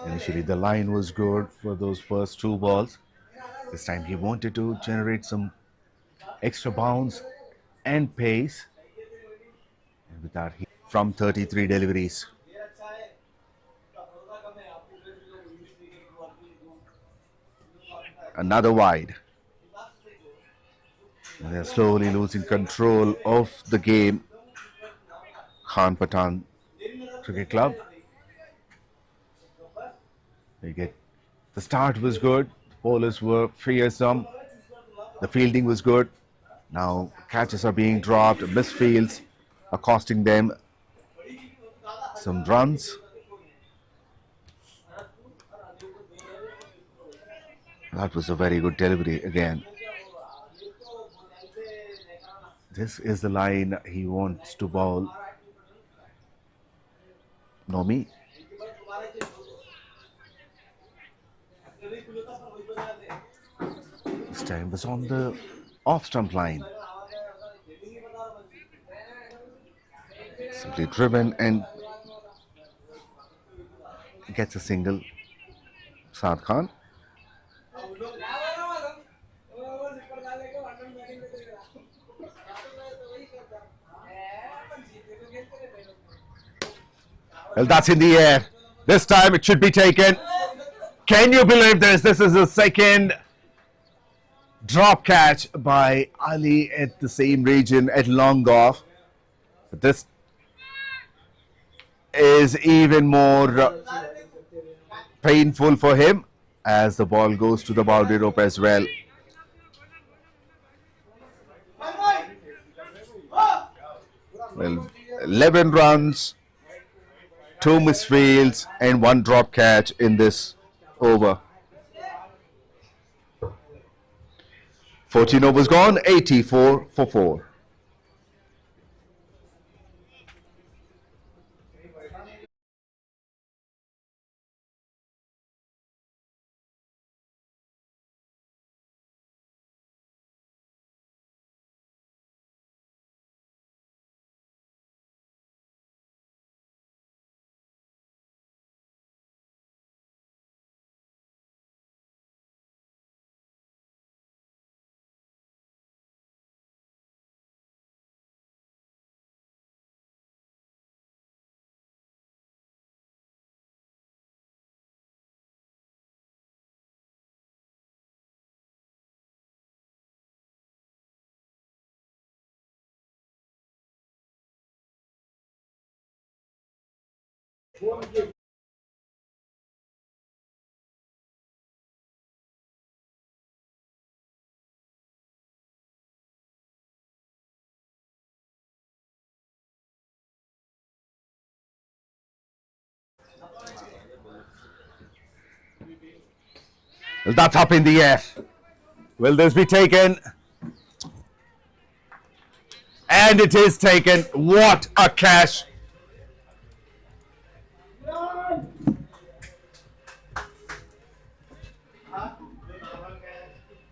Initially, the line was good for those first 2 balls. This time, he wanted to generate some extra bounce and pace. And with that, from 33 deliveries. Another wide. And they're slowly losing control of the game. Khan Pathan Cricket Club. The start was good. The bowlers were fearsome. The fielding was good. Now catches are being dropped. Misfields are costing them some runs. That was a very good delivery again. This is the line he wants to bowl. Nomi. This time was on the off-stump line. Simply driven and gets a single. Saad Khan. Well, that's in the air. This time it should be taken. Can you believe this? This is the second drop catch by Ali at the same region at long off. But this is even more painful for him as the ball goes to the boundary rope as well. Well, 11 runs, 2 misfields and 1 drop catch in this over. 14 overs gone, 84 for 4. Well, that's up in the air. Will this be taken? And it is taken. What a catch.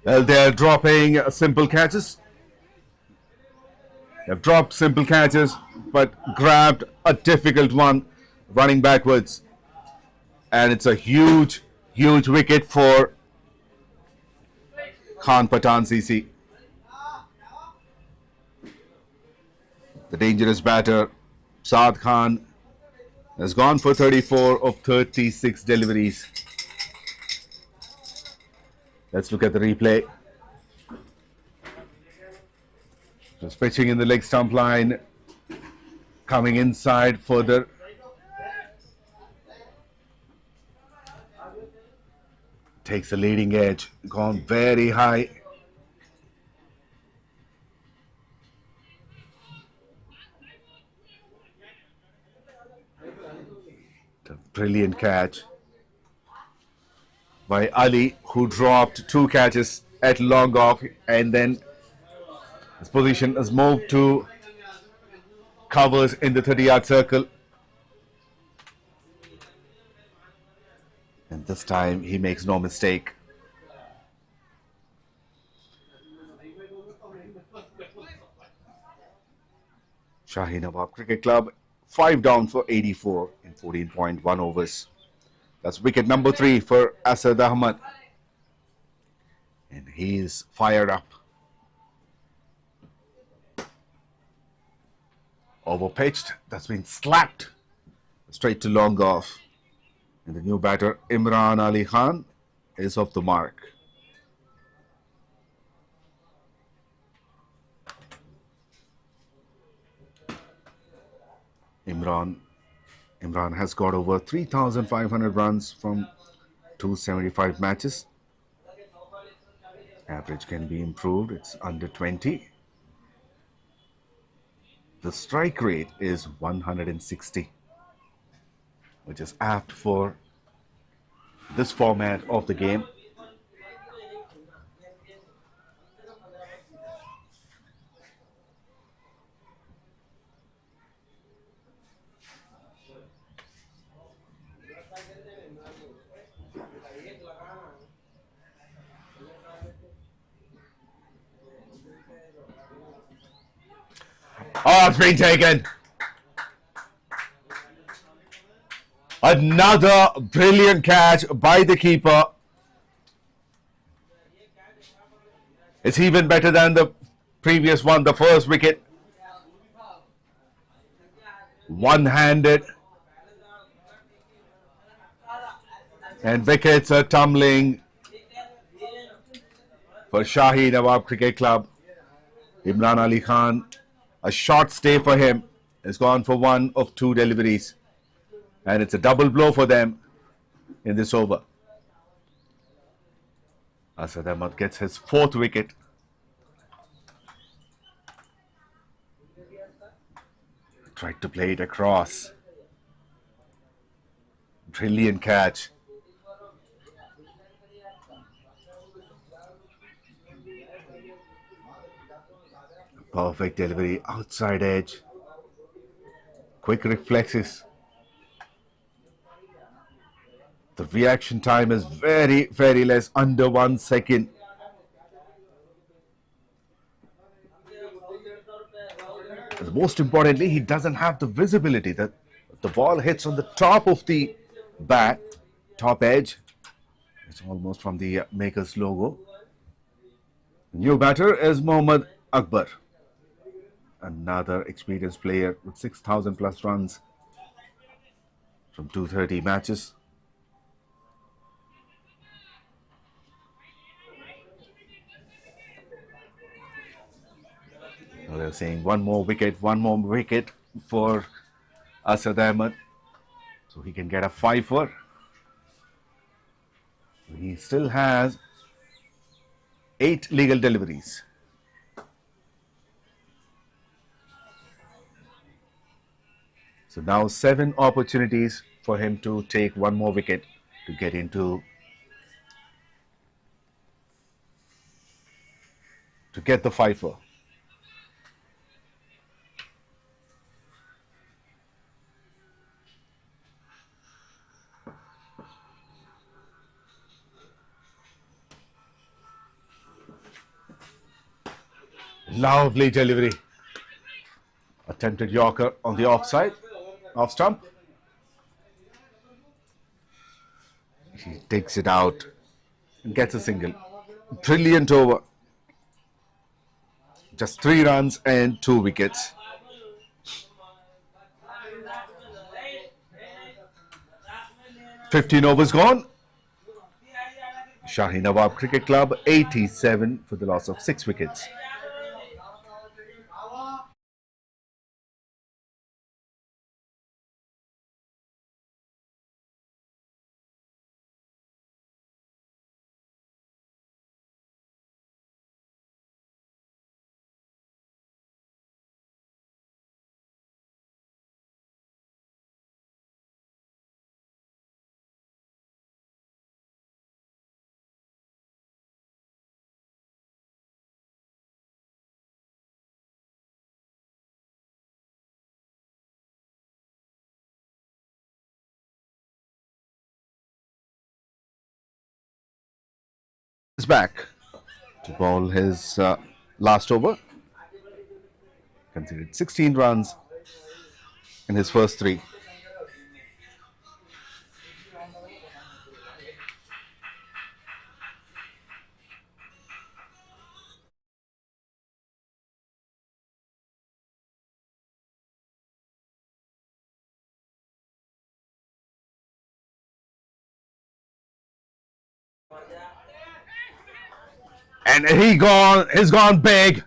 Well, they're dropping simple catches. They've dropped simple catches, but grabbed a difficult one running backwards. And it's a huge wicket for 𝗃𝗏𝗃 𝗃𝗏𝗃. The dangerous batter, Saad Khan, has gone for 34 of 36 deliveries. Let's look at the replay. Just pitching in the leg stump line, coming inside further. Takes the leading edge, gone very high. The brilliant catch by Ali, who dropped 2 catches at long off, and then his position has moved to covers in the 30-yard circle. And this time he makes no mistake. Shahi Nawab Cricket Club, 5 down for 84 in 14.1 overs. That's wicket number 3 for Asad Ahmad. And he's fired up. Over pitched, that's been slapped straight to long off. And the new batter, Imran Ali Khan, is off the mark. Imran has got over 3,500 runs from 275 matches. Average can be improved, it's under 20. The strike rate is 160. Which is apt for this format of the game. Oh, it's been taken. Another brilliant catch by the keeper. It's even better than the previous one, the first wicket. One-handed. And wickets are tumbling for Shahi Nawab Cricket Club. Imran Ali Khan, a short stay for him, has gone for 1 of 2 deliveries. And it's a double blow for them in this over. Asad Ahmad gets his 4th wicket. Tried to play it across. Brilliant catch. Perfect delivery, outside edge. Quick reflexes. The reaction time is very, very less, under 1 second. And most importantly, he doesn't have the visibility that the ball hits on the top of the bat, top edge. It's almost from the Maker's logo. The new batter is Mohammad Akbar, another experienced player with 6,000 plus runs from 230 matches. They're saying one more wicket for Asad Ahmad, so he can get a 5-for. He still has 8 legal deliveries. So now 7 opportunities for him to take 1 more wicket to get into, to get the 5-for. Lovely delivery. Attempted Yorker on the offside, off stump. He takes it out and gets a single. Brilliant over. Just 3 runs and 2 wickets. "15 overs gone. Shahi Nawab Cricket Club 87 for the loss of 6 wickets. Is back to bowl his last over. Conceded 16 runs in his first 3. And he's gone big.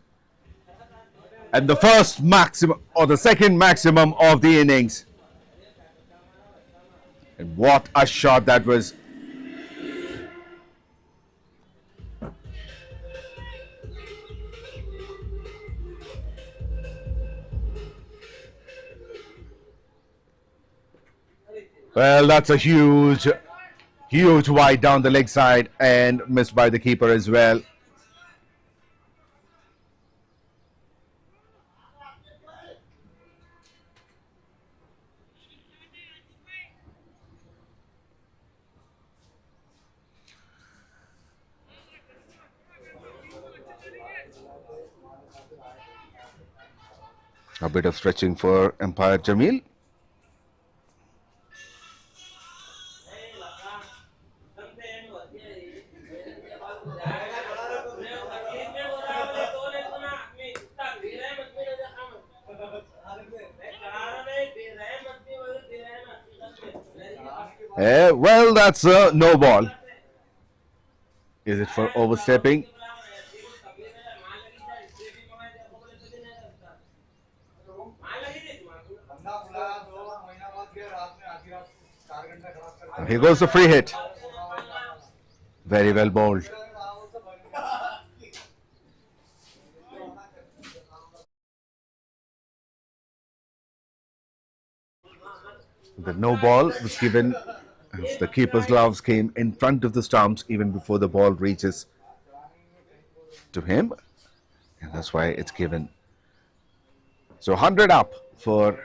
And the first maximum or the second maximum of the innings. And what a shot that was. Well, that's a huge wide down the leg side and missed by the keeper as well. A bit of stretching for umpire Jamil. Well, that's a no ball. Is it for overstepping? Here goes the free hit. Very well bowled. The no ball was given as the keeper's gloves came in front of the stumps even before the ball reaches to him. And that's why it's given. So 100 up for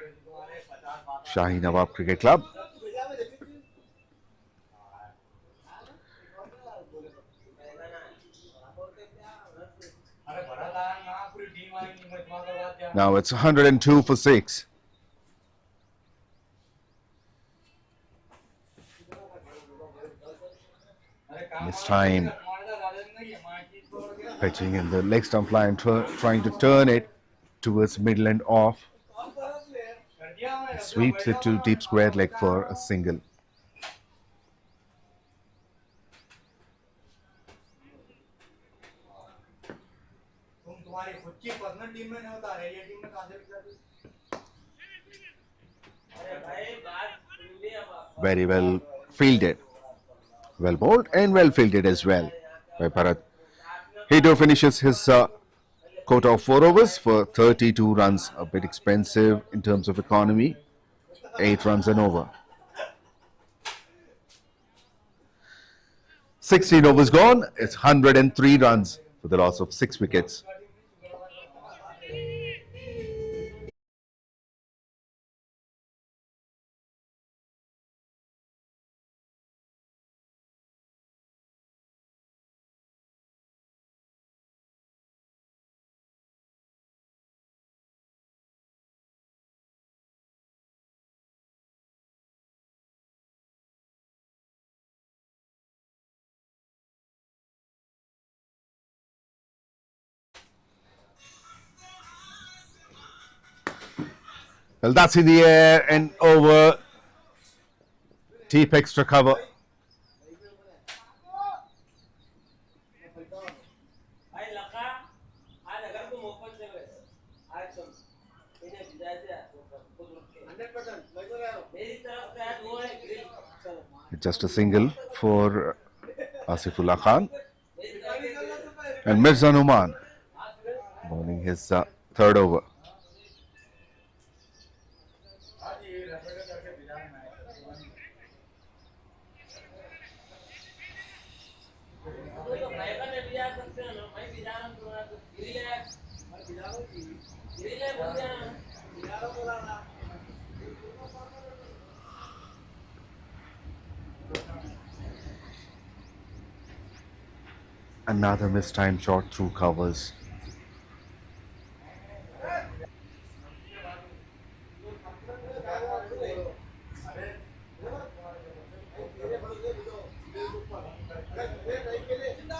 Shahi Nawab Cricket Club. Now it's 102 for 6. This time pitching in the leg stump line, trying to turn it towards middle and off. Sweeps it to deep square leg for a single. Very well fielded. Well bowled and well fielded as well by Bharat. Hedo finishes his quota of 4 overs for 32 runs. A bit expensive in terms of economy. 8 runs and over. 16 overs gone. It's 103 runs for the loss of 6 wickets. Well, that's in the air and over. Deep extra cover. Just a single for Asifullah Khan. And Mirza Numan bowling his third over. Another mistimed shot through covers.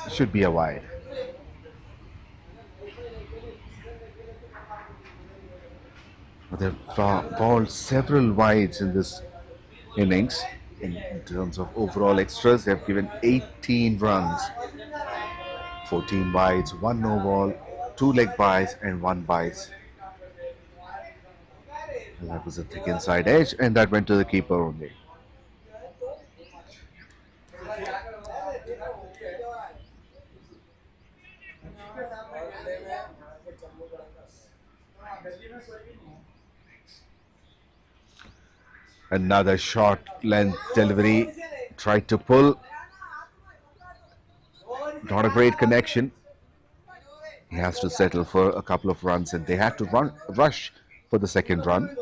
Should be a wide. They've bowled several wides in this innings. In terms of overall extras, they've given 18 runs. 14 wides, 1 no ball, 2 leg byes and 1 byes. Well, that was a thick inside edge and that went to the keeper only. Another short length delivery, tried to pull. Not a great connection. He has to settle for a couple of runs and they had to rush for the second run.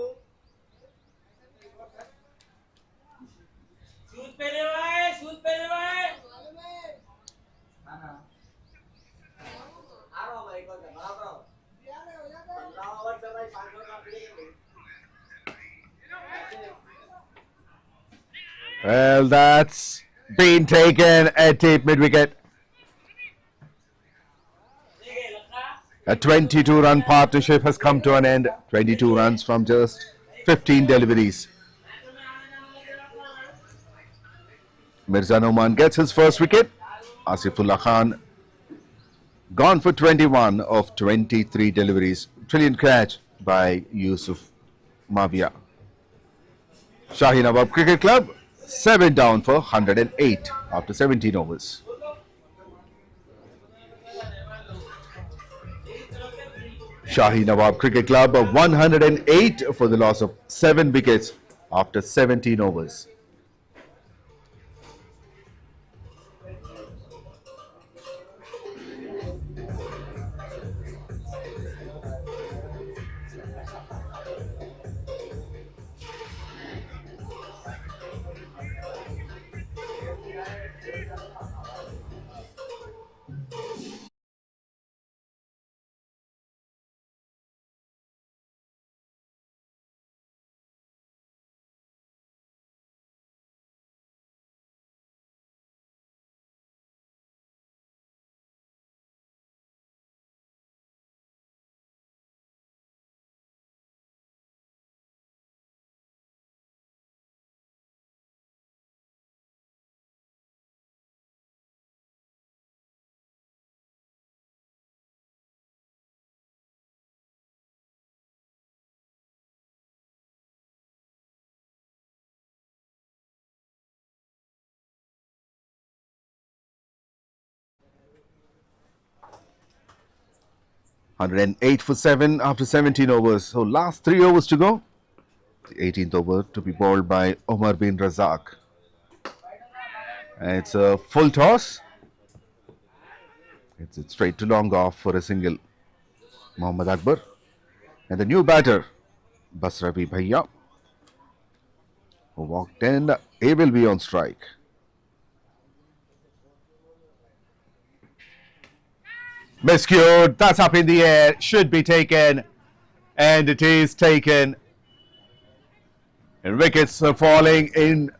Well, that's been taken at deep mid-wicket. A 22-run partnership has come to an end. 22 runs from just 15 deliveries. Mirza Numan gets his first wicket. Asifullah Khan gone for 21 of 23 deliveries. Brilliant catch by Yusuf Mavia. Shahi Nawab Cricket Club 7 down for 108 after 17 overs. Shahi Nawab Cricket Club 108 for the loss of 7 wickets after 17 overs. $108 for 7 after 17 overs. So last 3 overs to go. The 18th over to be bowled by Omar bin Razak. And it's a full toss. It's straight to long off for a single. Mohammad Akbar. And the new batter, Basravi Bhaiya, who walked in. He will be on strike. Miscued, that's up in the air, should be taken, and it is taken. And wickets are falling in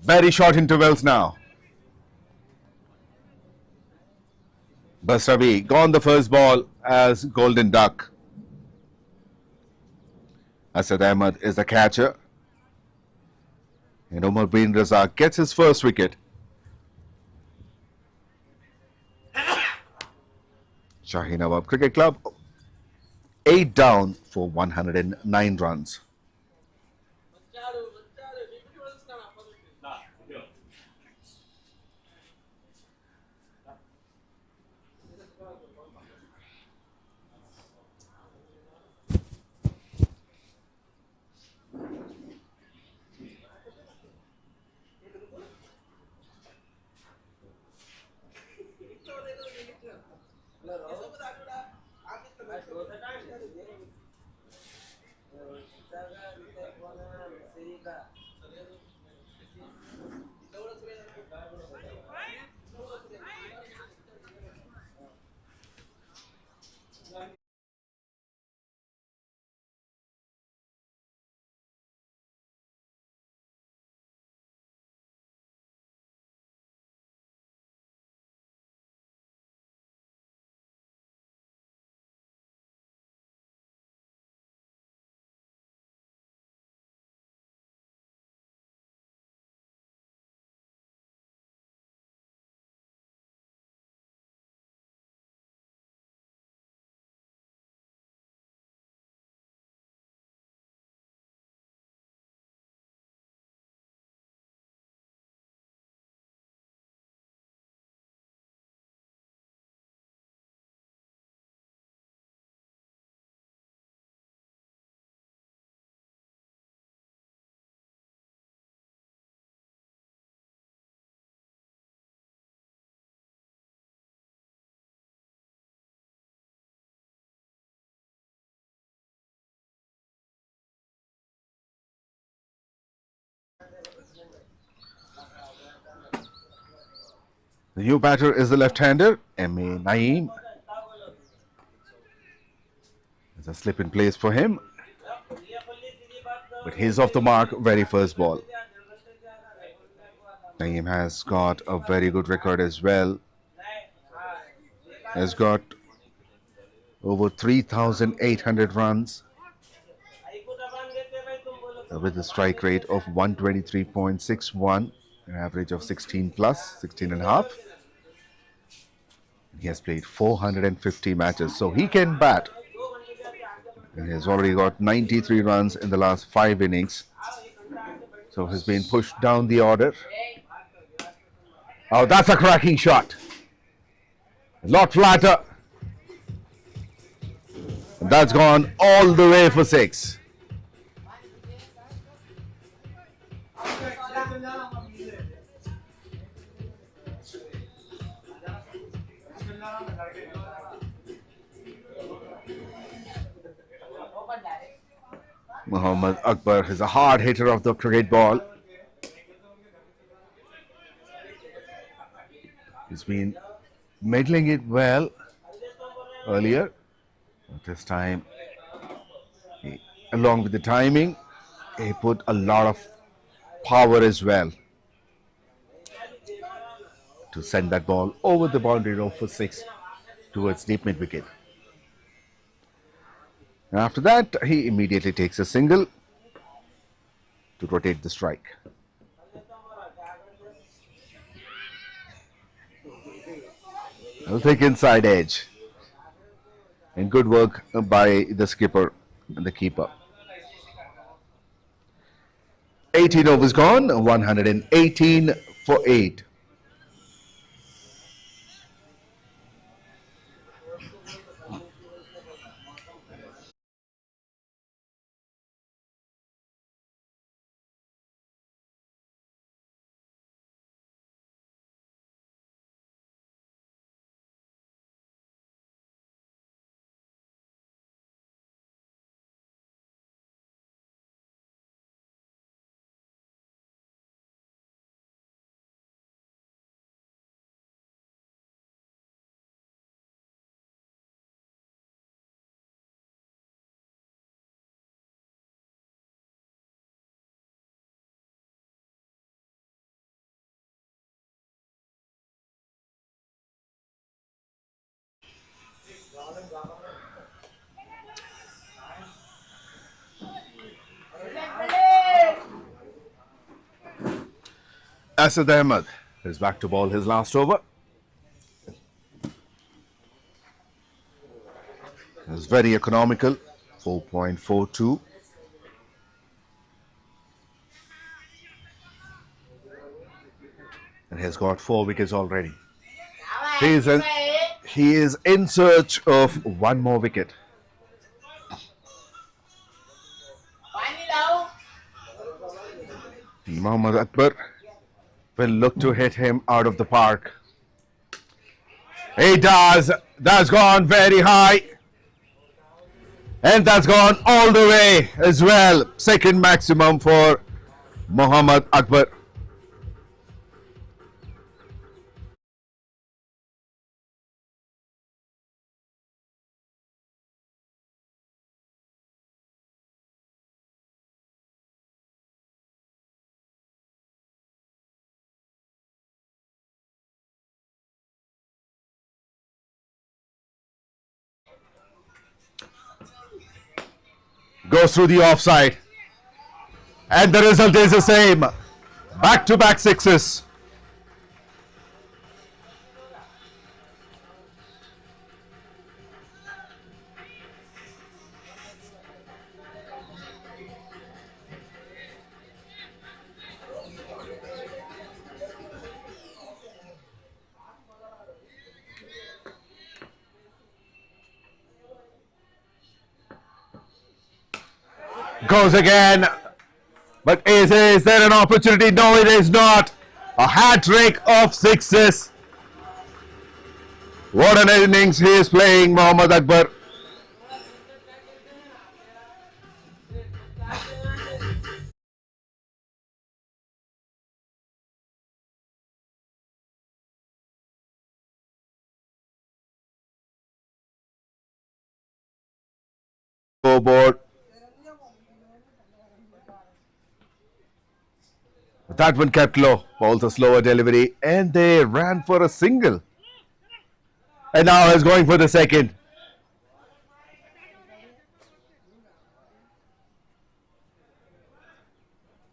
very short intervals now. Basravi gone the first ball as Golden Duck. Asad Ahmed is the catcher. And Omar bin Razak gets his first wicket. Shahi Nawab Cricket Club 8 down for 109 runs. The new batter is the left-hander, M.A. Naeem. There's a slip in place for him. But he's off the mark very first ball. Naeem has got a very good record as well. Has got over 3,800 runs with a strike rate of 123.61, an average of 16 plus, 16 and a half. He has played 450 matches, so he can bat. He has already got 93 runs in the last 5 innings. So he's been pushed down the order. Oh, that's a cracking shot. A lot flatter. And that's gone all the way for 6. Muhammad Akbar is a hard hitter of the cricket ball. He's been middling it well earlier. But this time, along with the timing, he put a lot of power as well to send that ball over the boundary row for 6 towards deep mid wicket. And after that, he immediately takes a single to rotate the strike. A thick inside edge. And good work by the skipper and the keeper. 18 overs gone, 118 for 8. Asad Ahmed is back to ball his last over. It's very economical, 4.42. And he's got 4 wickets already. He is in search of one more wicket. Mohammad Akbar will look to hit him out of the park. He does. That's gone very high. And that's gone all the way as well. Second maximum for Mohammad Akbar. Goes through the offside. And the result is the same. Back-to-back sixes. Goes again. But is there an opportunity? No, it is not. A hat-trick of sixes. What an innings he is playing, Mohammad Akbar. Scoreboard. That one kept low. Bowls a slower delivery. And they ran for a single. And now is going for the second.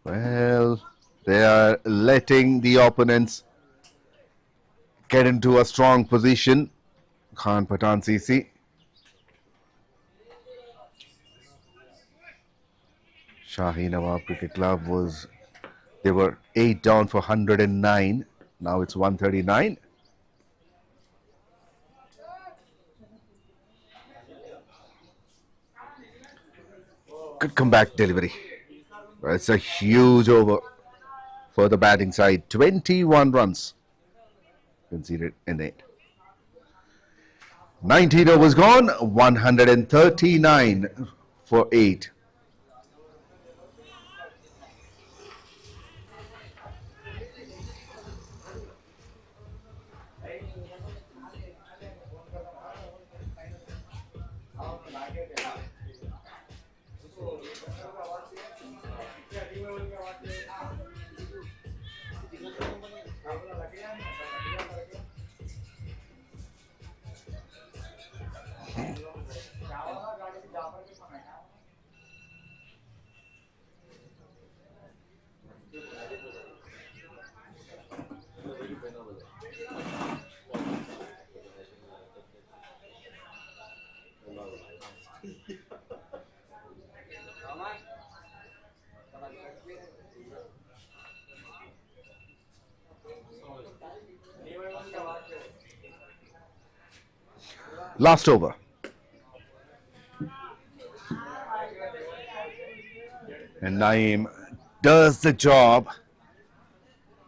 Well, they are letting the opponents get into a strong position. 𝗃𝗏 Shahi Nawab Cricket Club they were 8 down for 109. Now it's 139. Good comeback delivery. It's a huge over for the batting side. 21 runs conceded in it. 19 overs gone. 139 for 8. Last over. And Naeem does the job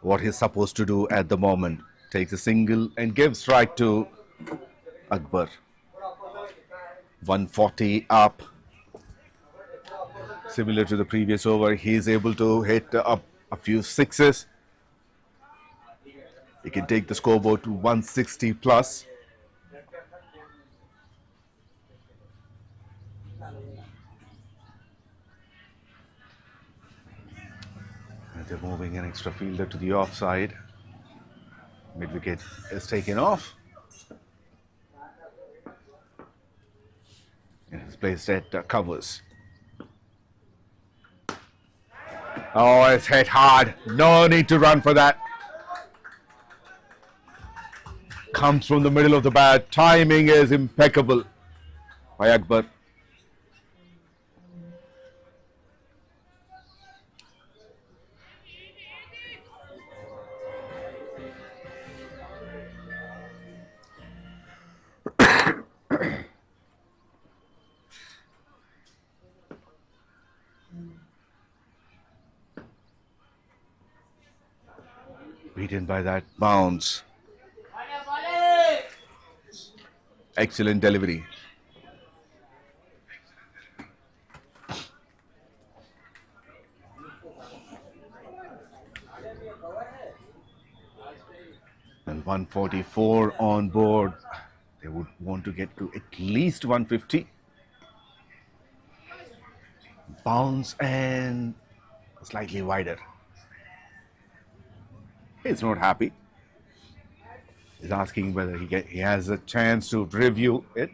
what he's supposed to do at the moment. Takes a single and gives strike to Akbar. 140 up. Similar to the previous over, he's able to hit up a few sixes. He can take the scoreboard to 160 plus. They're moving an extra fielder to the offside. Mid wicket is taken off. And it's placed at covers. Oh, it's hit hard. No need to run for that. comes from the middle of the bat. Timing is impeccable by Akbar. Beaten by that bounce. Excellent delivery. And 144 on board. They would want to get to at least 150. Bounce and slightly wider. He's not happy. He's asking whether he has a chance to review it.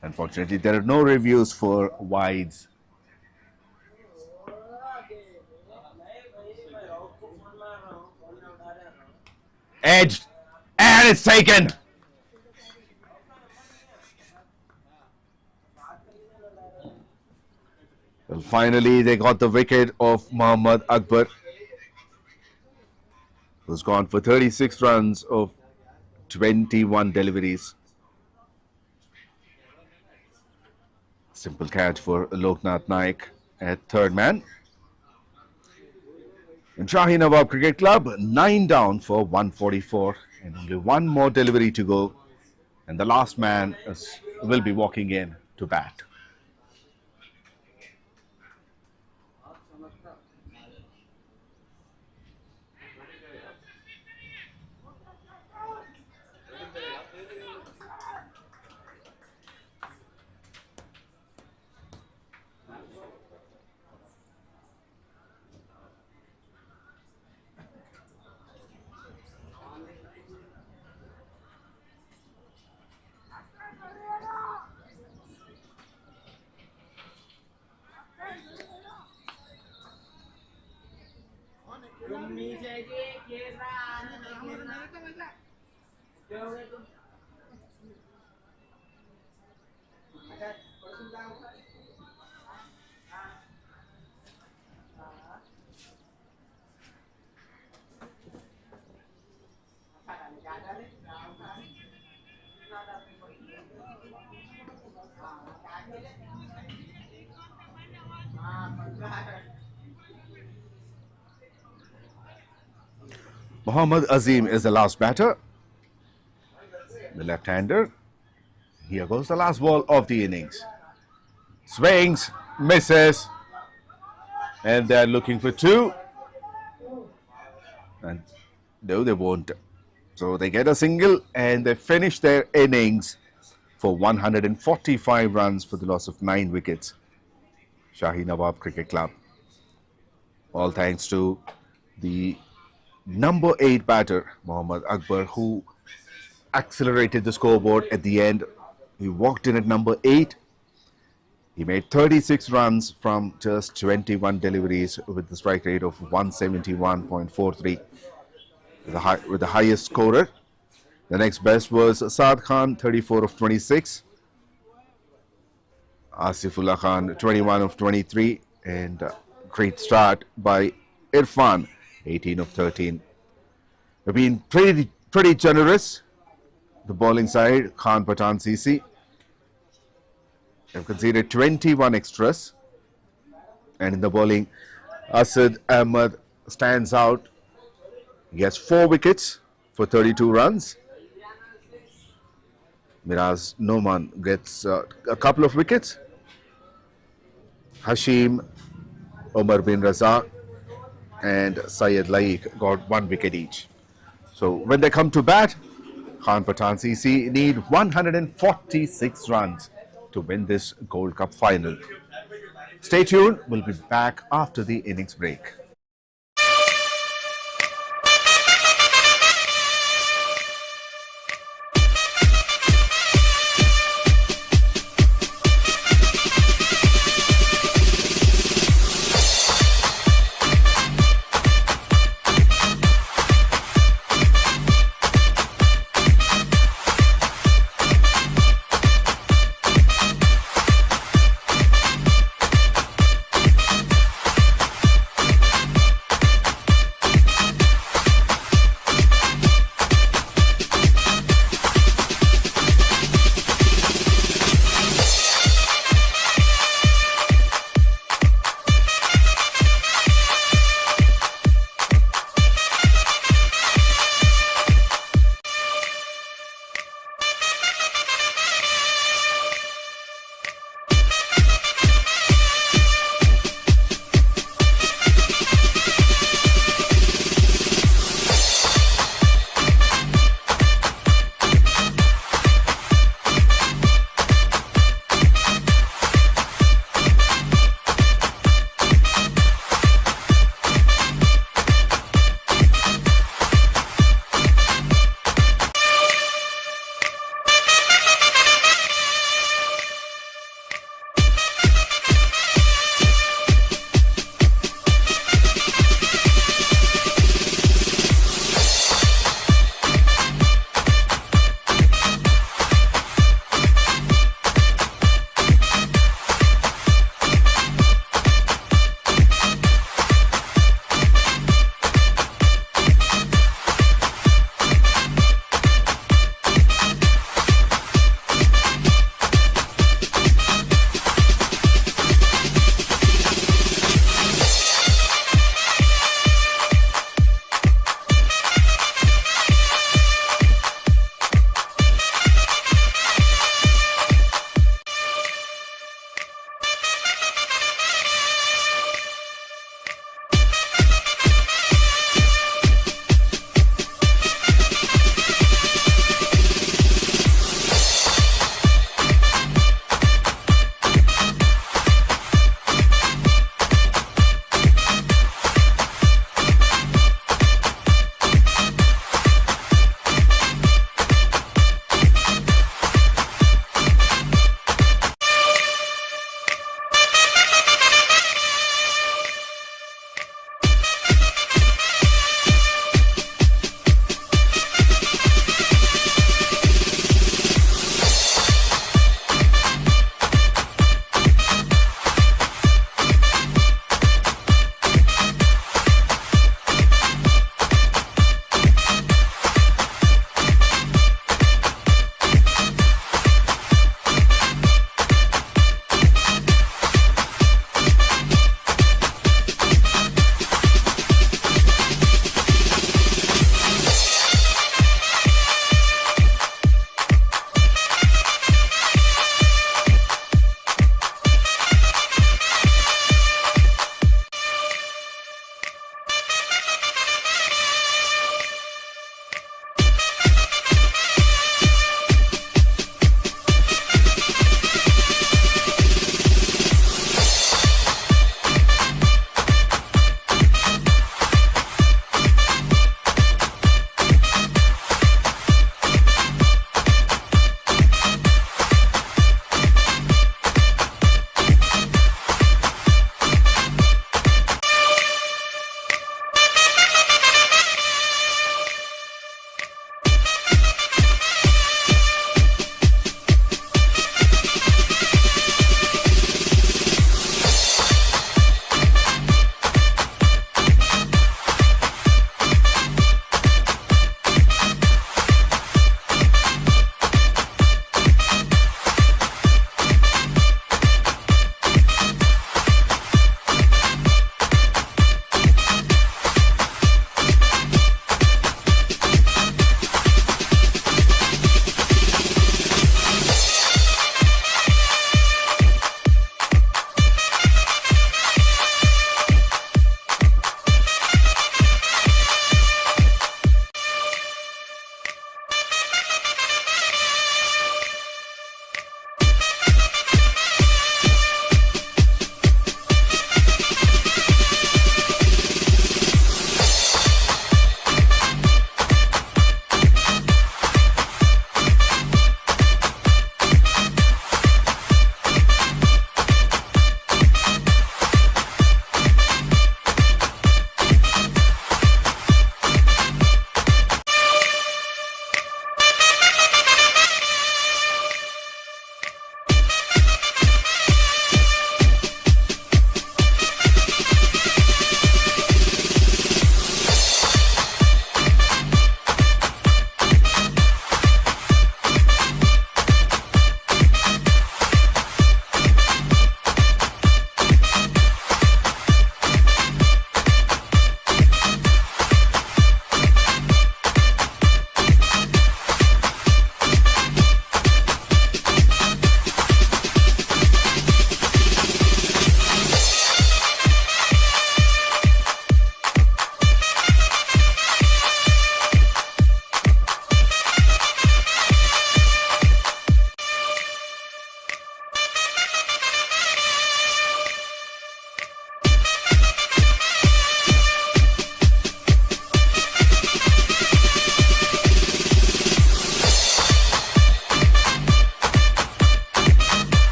Unfortunately, there are no reviews for wides. Edged, and it's taken. Well, finally, they got the wicket of Mohammad Akbar, who's gone for 36 runs of 21 deliveries. Simple catch for Loknath Naik at third man. And Shahi Nawab Cricket Club, 9 down for 144, and only one more delivery to go. And the last man will be walking in to bat. Mohammad Azim is the last batter, the left-hander. Here goes the last ball of the innings. Swings, misses, and they're looking for 2. And no, they won't. So they get a single and they finish their innings for 145 runs for the loss of 9 wickets. Shahi Nawab Cricket Club. All thanks to the number 8 batter, Mohammad Akbar, who accelerated the scoreboard at the end. He walked in at number 8. He made 36 runs from just 21 deliveries with the strike rate of 171.43 with the highest scorer. The next best was Saad Khan, 34 of 26. Asifullah Khan, 21 of 23. And great start by Irfan, 18 of 13. They've been pretty generous. The bowling side, Khan, Pathan, 𝘂𝗃. They've conceded 21 extras. And in the bowling, Asad Ahmed stands out. He has 4 wickets for 32 runs. Miraz Noman gets a couple of wickets. Hashim, Omar bin Razak, and Syed Laik got 1 wicket each. So when they come to bat, Khan, Pathan, 𝘂𝗃 need 146 runs to win this Gold Cup final. Stay tuned. We'll be back after the innings break.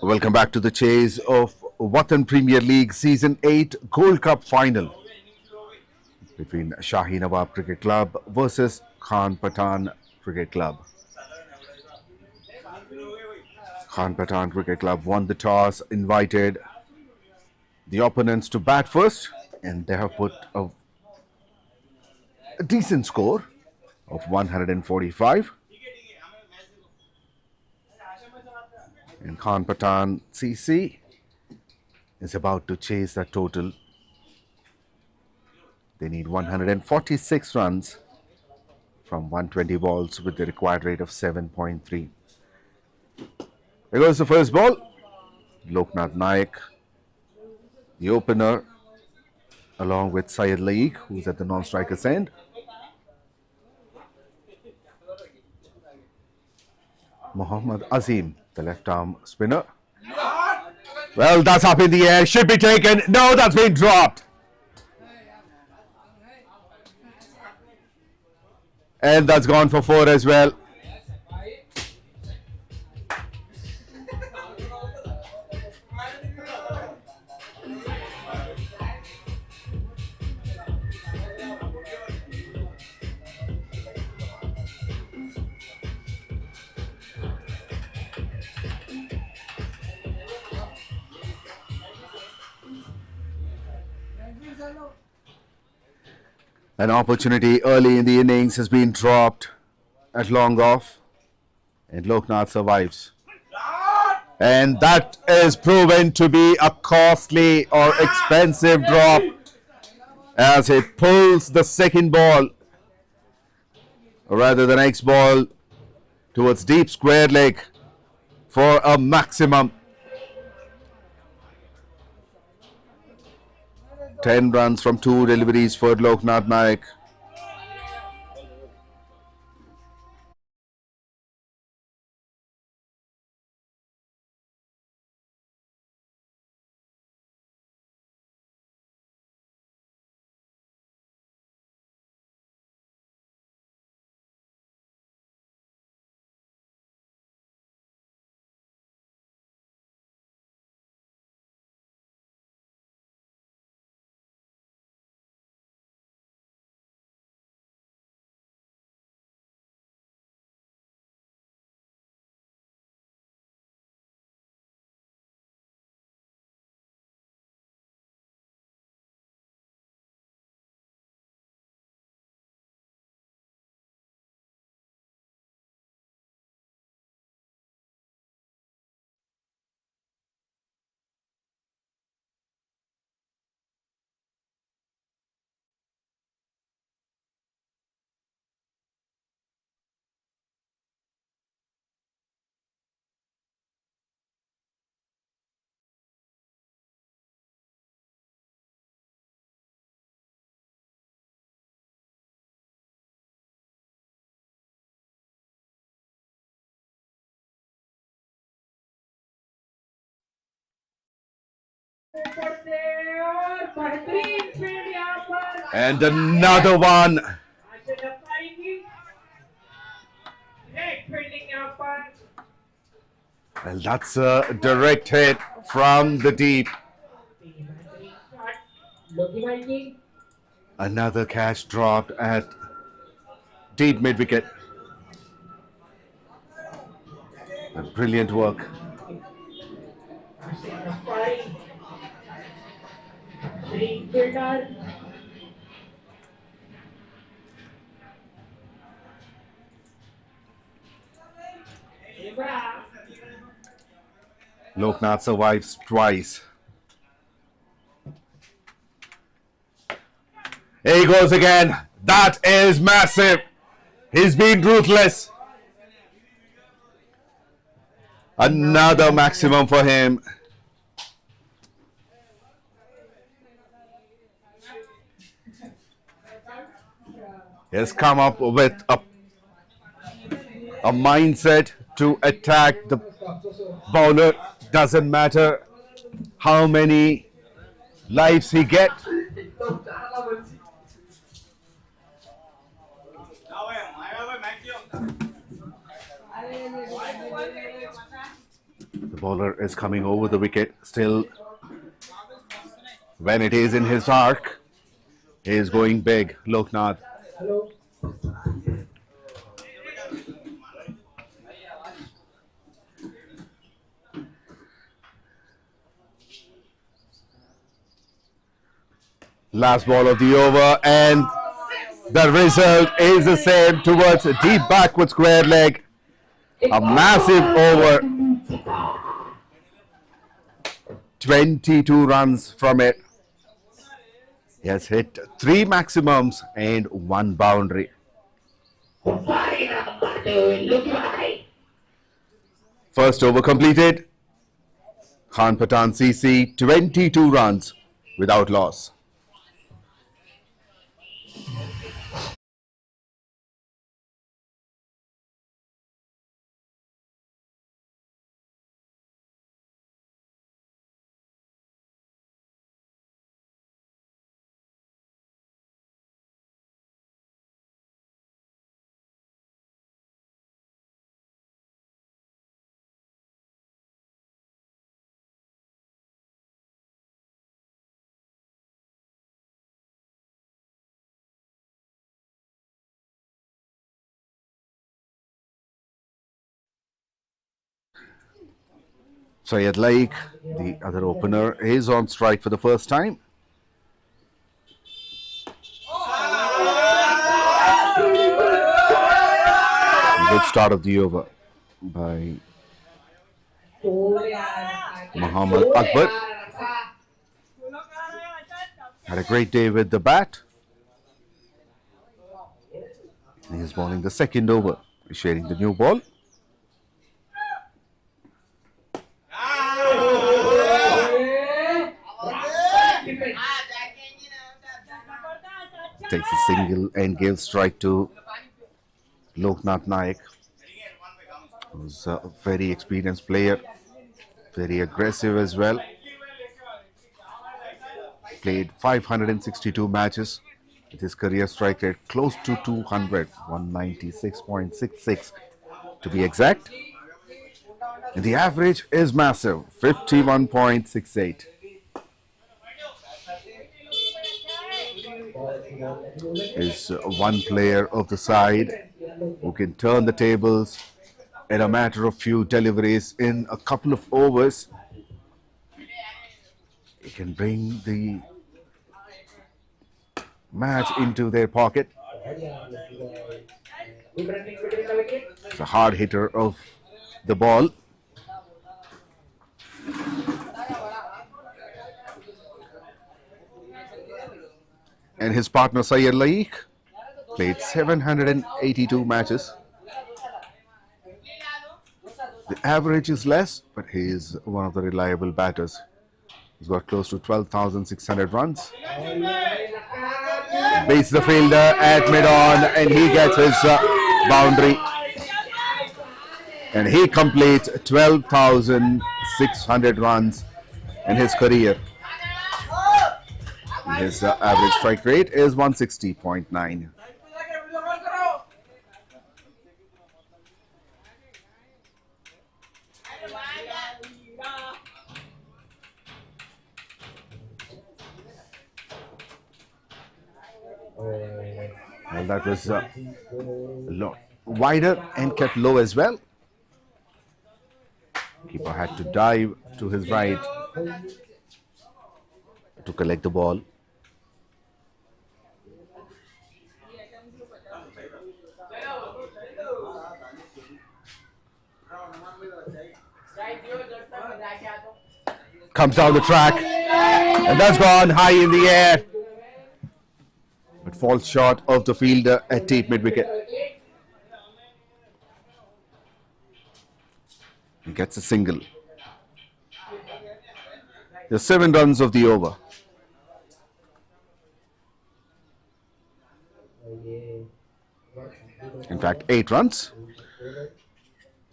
Welcome back to the chase of WATAN Premier League Season 8 Gold Cup Final between Shahi Nawab Cricket Club versus 𝗃𝗃 Cricket Club. 𝗃𝗃 Cricket Club won the toss, invited the opponents to bat first, and they have put a decent score of 145. And 𝗃𝗃𝗃𝗃 is about to chase that total. They need 146 runs from 120 balls with the required rate of 7.3. There goes the first ball. Loknath Naik, the opener, along with Syed Laik, who's at the non-striker's end. Mohammad Azim, the left-arm spinner. Well, that's up in the air. Should be taken. No, that's been dropped. And that's gone for 4 as well. An opportunity early in the innings has been dropped at long off, and Loknath survives. And that is proven to be a costly or expensive drop as it pulls the second ball, or rather the next ball, towards deep square leg for a maximum. 10 runs from 2 deliveries for Loknath Naik. And another one. Well, that's a direct hit from the deep. Another catch dropped at deep mid-wicket. Brilliant work. Loknath survives twice. Here he goes again. That is massive. He's been ruthless. Another maximum for him. He has come up with a mindset to attack the bowler. Doesn't matter how many lives he gets. The bowler is coming over the wicket. Still, when it is in his arc, he is going big. Loknath. Hello. Last ball of the over, and the result is the same towards a deep backward square leg. A massive over. 22 runs from it. He has hit 3 maximums and 1 boundary. First over completed. 𝗃𝗏𝗃𝗃 22 runs without loss. 𝗬𝗏𝗃𝗃, the other opener, is on strike for the first time. Good start of the over by Muhammad Akbar. Had a great day with the bat. He is bowling the second over, sharing the new ball. Takes a single and gives strike to Loknath Naik, who's a very experienced player, very aggressive as well. Played 562 matches with his career strike rate close to 200, 196.66 to be exact. And the average is massive, 51.68. Is one player of the side who can turn the tables in a matter of few deliveries in a couple of overs. He can bring the match into their pocket. He's a hard hitter of the ball. And his partner 𝗬𝗏𝗃𝗃 played 782 matches. The average is less, but he is one of the reliable batters. He's got close to 12,600 runs. Beats the fielder at mid-on, and he gets his boundary. And he completes 12,600 runs in his career. His average strike rate is 160.9. Well, that was a lot wider and kept low as well. Keeper had to dive to his right to collect the ball. Comes down the track, and that's gone high in the air, but falls short of the fielder at deep mid-wicket. He gets a single. There's 7 runs of the over. In fact, 8 runs.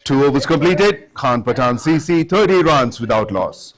2 overs completed. 𝗃𝗏𝗃𝗃 30 runs without loss.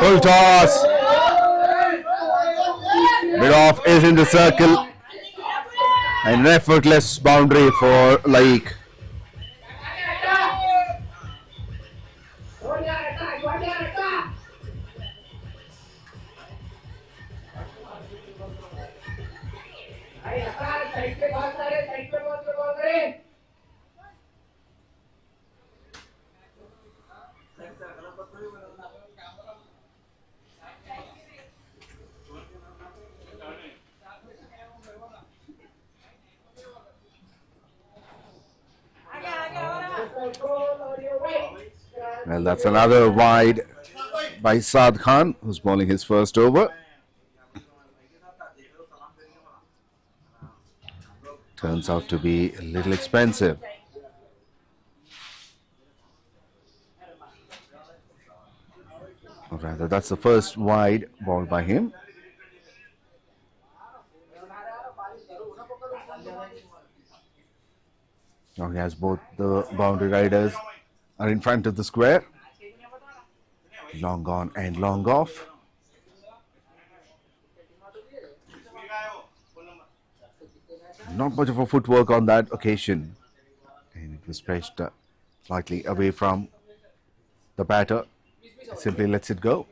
Full toss. Mid-off is in the circle. An effortless boundary for 𝗧𝗃. Well, that's another wide by Saad Khan, who's bowling his first over. Turns out to be a little expensive. Or rather, that's the first wide ball by him. Now he has both the boundary riders are in front of the square. Long on and long off. Not much of a footwork on that occasion. And it was stretched slightly away from the batter. Simply lets it go.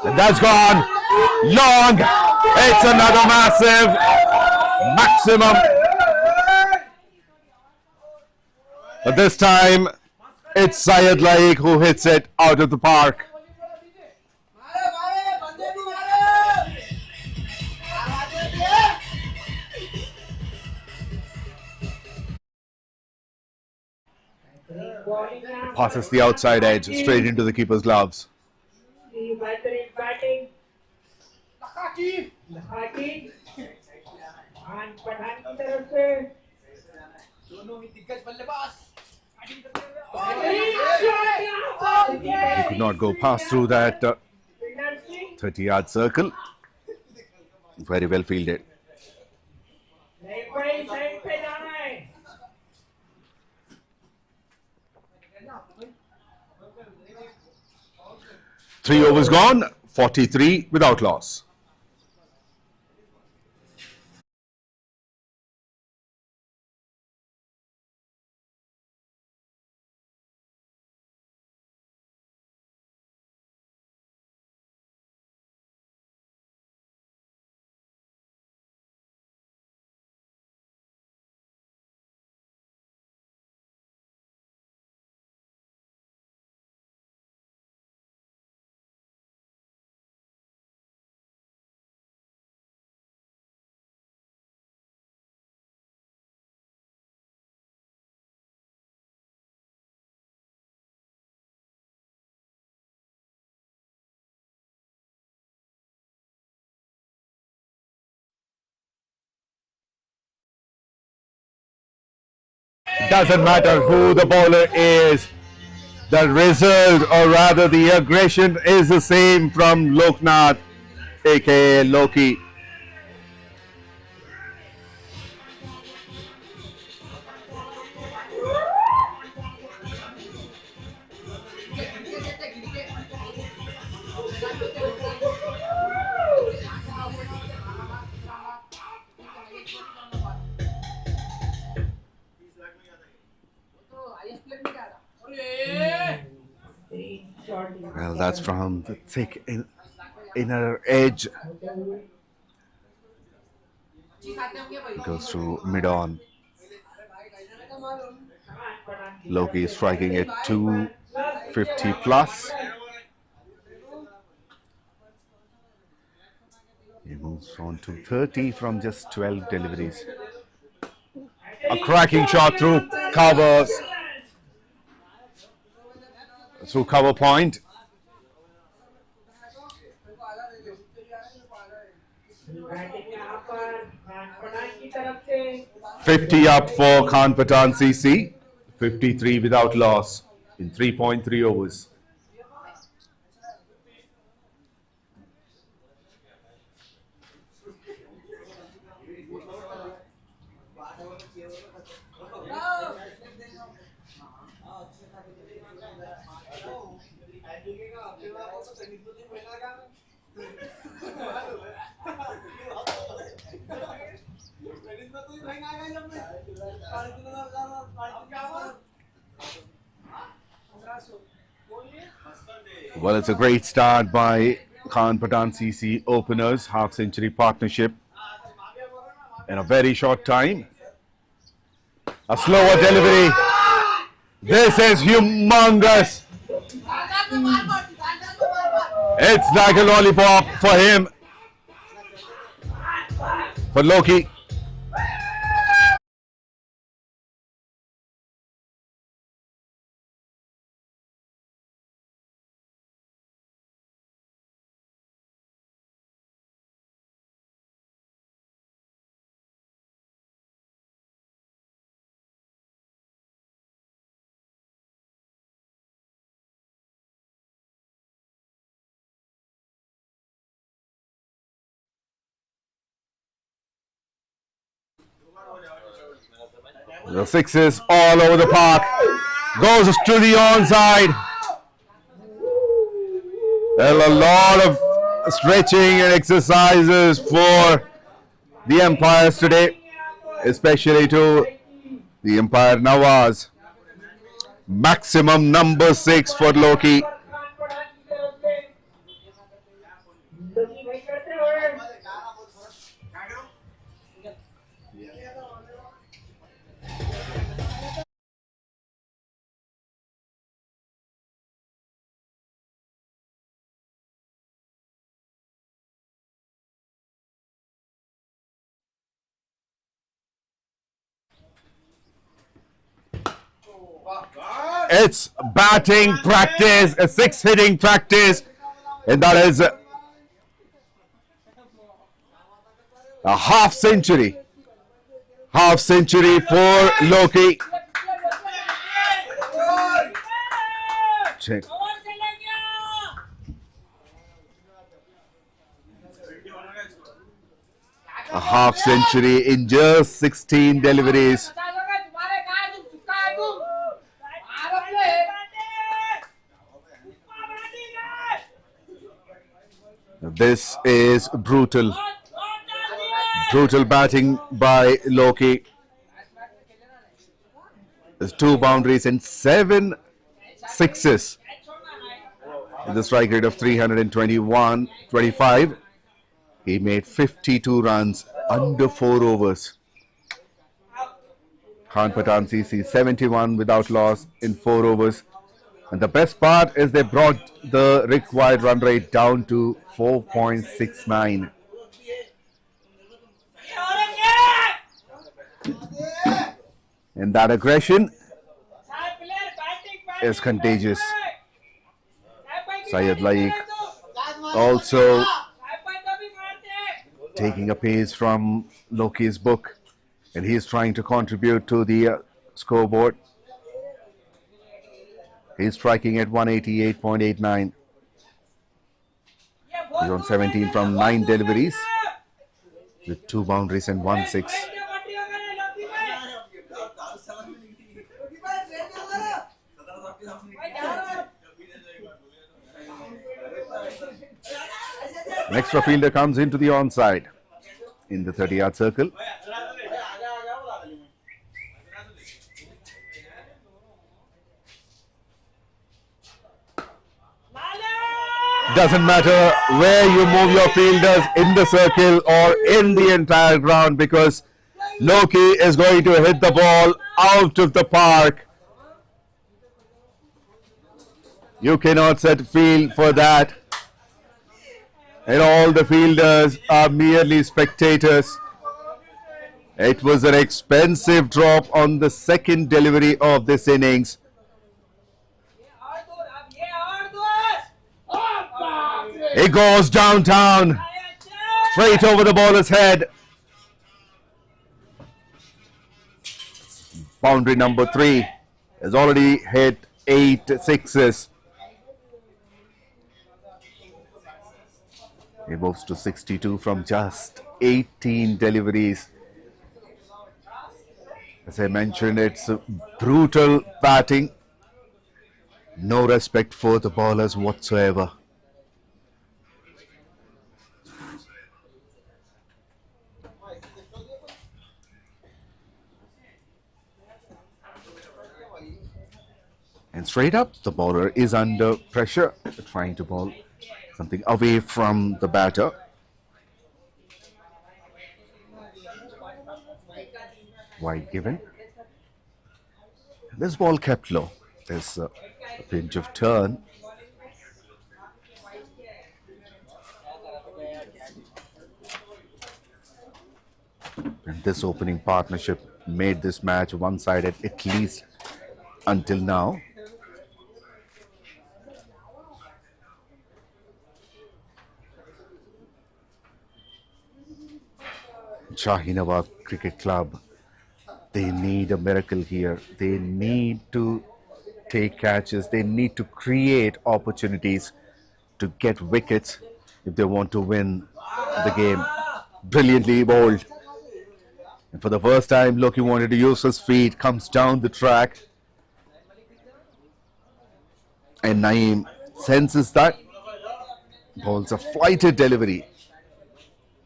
And that's gone long. It's another massive maximum. But this time it's Syed 𝗧𝗃 who hits it out of the park. Passes the outside edge straight into the keeper's gloves. batting. 𝗃𝗃 and Pathan की तरफ से दोनों ही दिग्गज बल्लेबाज He could not go past through that 30-yard circle. Very well fielded. Three overs gone, 43 without loss. Doesn't matter who the bowler is, the result or rather the aggression is the same from Loknath, aka Loki. Well, that's from the thick inner edge. Goes through mid-on. Loki is striking at 250 plus. He moves on to 30 from just 12 deliveries. A cracking shot through covers. through cover point. Batting यहाँ पर खान पठान की तरफ से 50 up for 𝗃𝗏𝗃𝗃, 53 without loss in 3.3 overs. Well, it's a great start by 𝗃𝗏𝗃𝗃 openers, half-century partnership in a very short time. A slower delivery. This is humongous. It's like a lollipop for him. For 𝘃𝗏𝗃𝗃. The sixes all over the park. Goes to the onside. Well, a lot of stretching and exercises for the umpires today, especially to the umpire Nawaz. Maximum number 6 for 𝘃𝗏𝗃𝗃. Khan Pathan की तरफ से lucky भाई करते हुए It's batting practice, a 6 hitting practice, and that is a half century. Half century for 𝘃𝗏𝗃𝗃. Check. A half century in just 16 deliveries. This is brutal. Brutal batting by 𝘃𝗏𝗃𝗃. There's 2 boundaries and 7 sixes. With the strike rate of 325. He made 52 runs under 4 overs. 𝗃𝗏𝗃𝗃 71 without loss in 4 overs. And the best part is they brought the required run rate down to 4.69. And that aggression is contagious. Syed Laik also taking a page from 𝘃𝗏𝗃's book, and he is trying to contribute to the scoreboard. He's striking at 188.89. He's on 17 from 9 deliveries with 2 boundaries and 1 6. An extra fielder comes into the onside in the 30-yard circle. Doesn't matter where you move your fielders in the circle or in the entire ground, because 𝘃𝗏𝗃 is going to hit the ball out of the park. You cannot set field for that. And all the fielders are merely spectators. It was an expensive drop on the second delivery of this innings. It goes downtown, straight over the bowler's head. Boundary number 3 has already hit 8 sixes. He moves to 62 from just 18 deliveries. As I mentioned, it's brutal batting. No respect for the bowlers whatsoever. And straight up, the bowler is under pressure, trying to bowl something away from the batter. Wide given. This ball kept low. There's a pinch of turn. And this opening partnership made this match one-sided, at least until now. Shahi Nawab Cricket Club, they need a miracle here. They need to take catches. They need to create opportunities to get wickets if they want to win the game. Brilliantly bowled. And for the first time, Lohki wanted to use his feet, comes down the track. And Naeem senses that. Bowls a flighted delivery,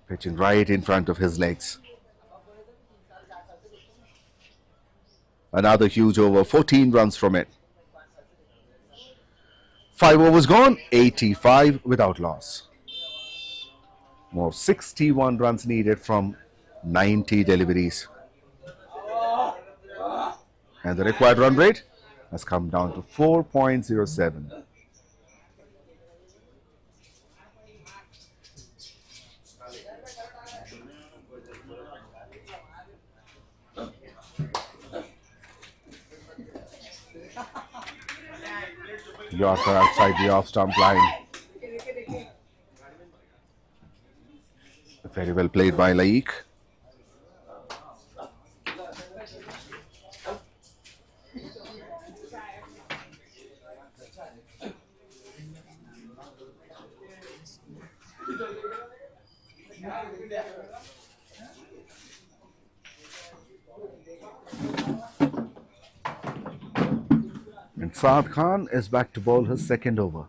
pitching right in front of his legs. Another huge over, 14 runs from it. 5 overs gone, 85 without loss. More 61 runs needed from 90 deliveries. And the required run rate has come down to 4.07. Yorker outside the off-stump line. Very well played by 𝗧𝗃𝗃. And Saad Khan is back to bowl his second over.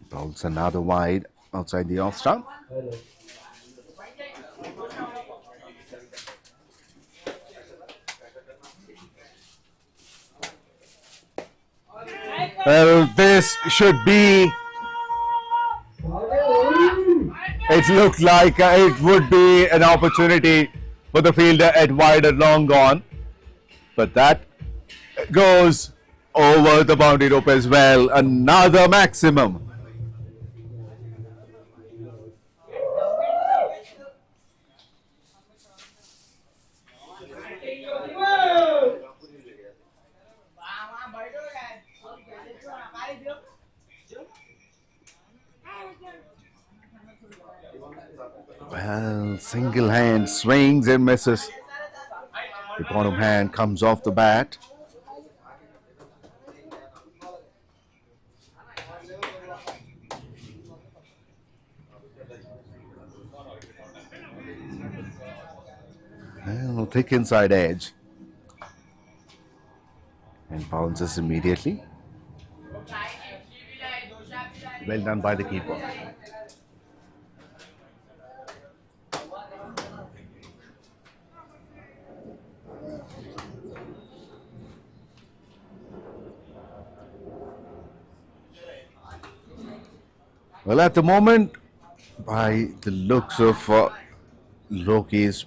Bowls another wide outside the off stump. Well, this should be. It looked like it would be an opportunity for the fielder at wide and long gone. But that goes over the boundary rope as well. Another maximum. Well, single hand swings and misses. The bottom hand comes off the bat. Well, thick inside edge. And bounces immediately. Well done by the keeper. Well, at the moment, by the looks of Lohki's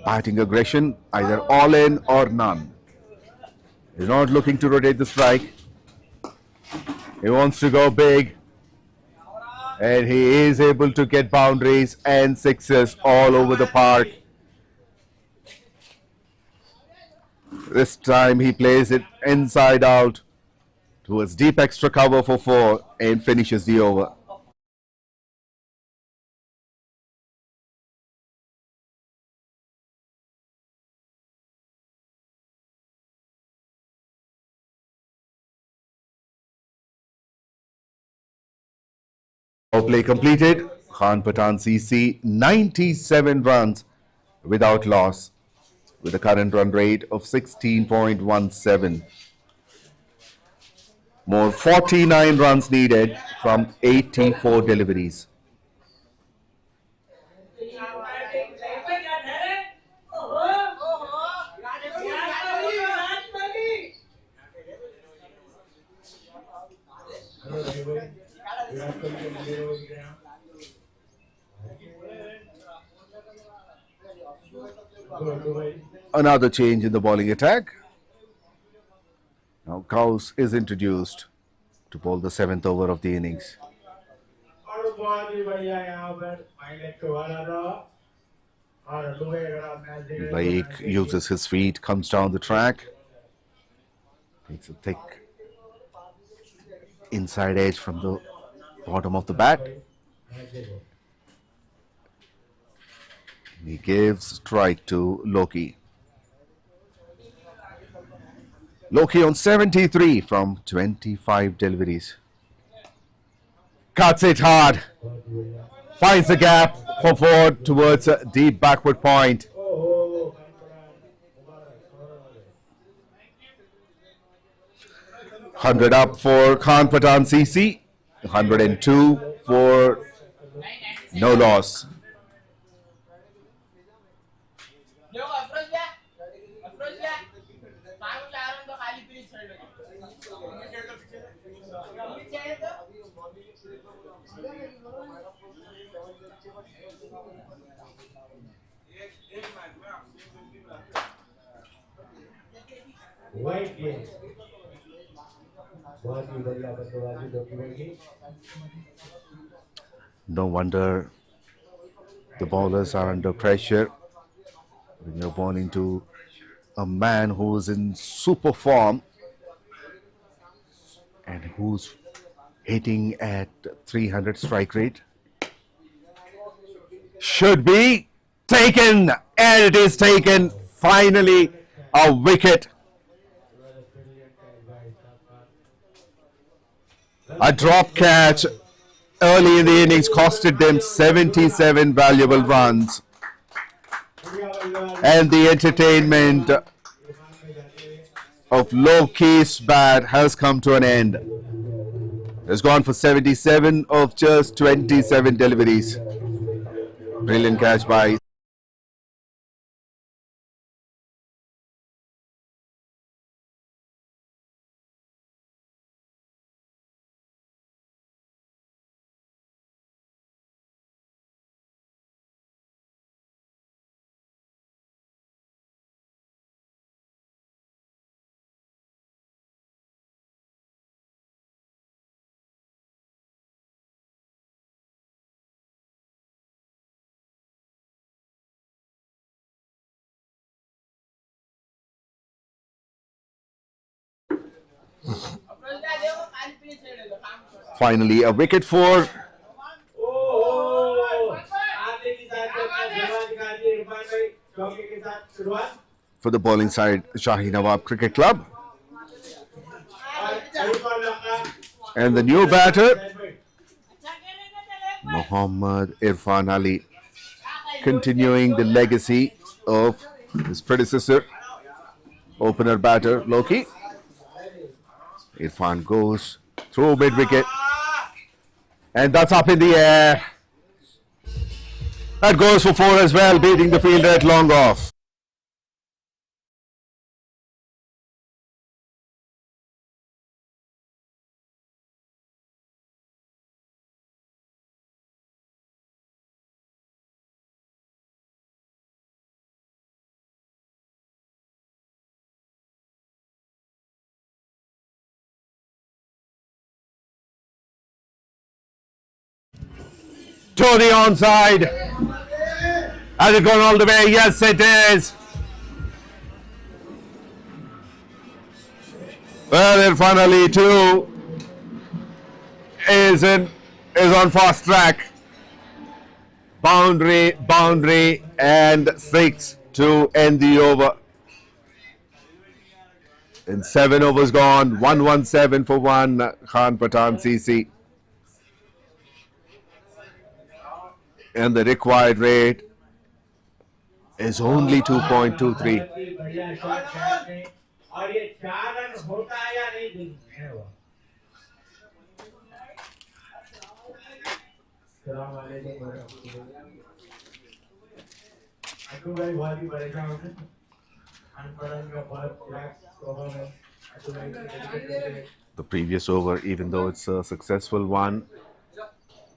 batting aggression, either all in or none. He's not looking to rotate the strike. He wants to go big. And he is able to get boundaries and sixes all over the park. This time he plays it inside out towards deep extra cover for 4 and finishes the over. Power play completed. 𝗀𝗏𝗃𝗃 97 runs without loss with a current run rate of 16.17. More 49 runs needed from 84 deliveries. Another change in the bowling attack. Now 𝗀𝗏 is introduced to bowl the 7th over of the innings. 𝗦𝗃 uses his feet, comes down the track, takes a thick inside edge from the bottom of the bat. He gives strike to 𝘃𝗏𝗃𝗲. 𝘃𝗏𝗃𝗃 on 73 from 25 deliveries. Cuts it hard. Finds the gap for 4 towards a deep backward point. _100 up for 𝗃𝗏𝗃𝗃, 102 for no loss. No wonder the bowlers are under pressure when you're bowling to a man who's in super form and who's hitting at 300 strike rate. Should be taken, and it is taken. Finally, a wicket. A drop catch early in the innings costed them 77 valuable runs. And the entertainment of 𝘃𝗏𝗃𝗏's bat has come to an end. Has gone for 77 of just 27 deliveries. Brilliant catch by finally a wicket for the bowling side, Shahi Nawab Cricket Club. And the new batter, Mohammad Irfan Ali, continuing the legacy of his predecessor, opener batter 𝘃𝗏𝗃𝗃. Irfan goes through mid-wicket, and that's up in the air. That goes for 4 as well, beating the fielder at long off. To the onside. Has it gone all the way? Yes, it is. Well, Irfan Ali too is on fast track. Boundary, and 6 to end the over. In 7 overs gone, 117 for 1. Khan-Pathan 𝘃𝗃𝗃. And the required rate is only 2.23. बढ़िया shot खेलते हैं और ये 4 run होता है या नहीं देखना है वो। सलाम वालेकुम। अतुल भाई बहुत ही परेशान होते हैं। अनपढ़ का बहुत रिलैक्स स्वभाव है। अतुल भाई The previous over, even though it's a successful one,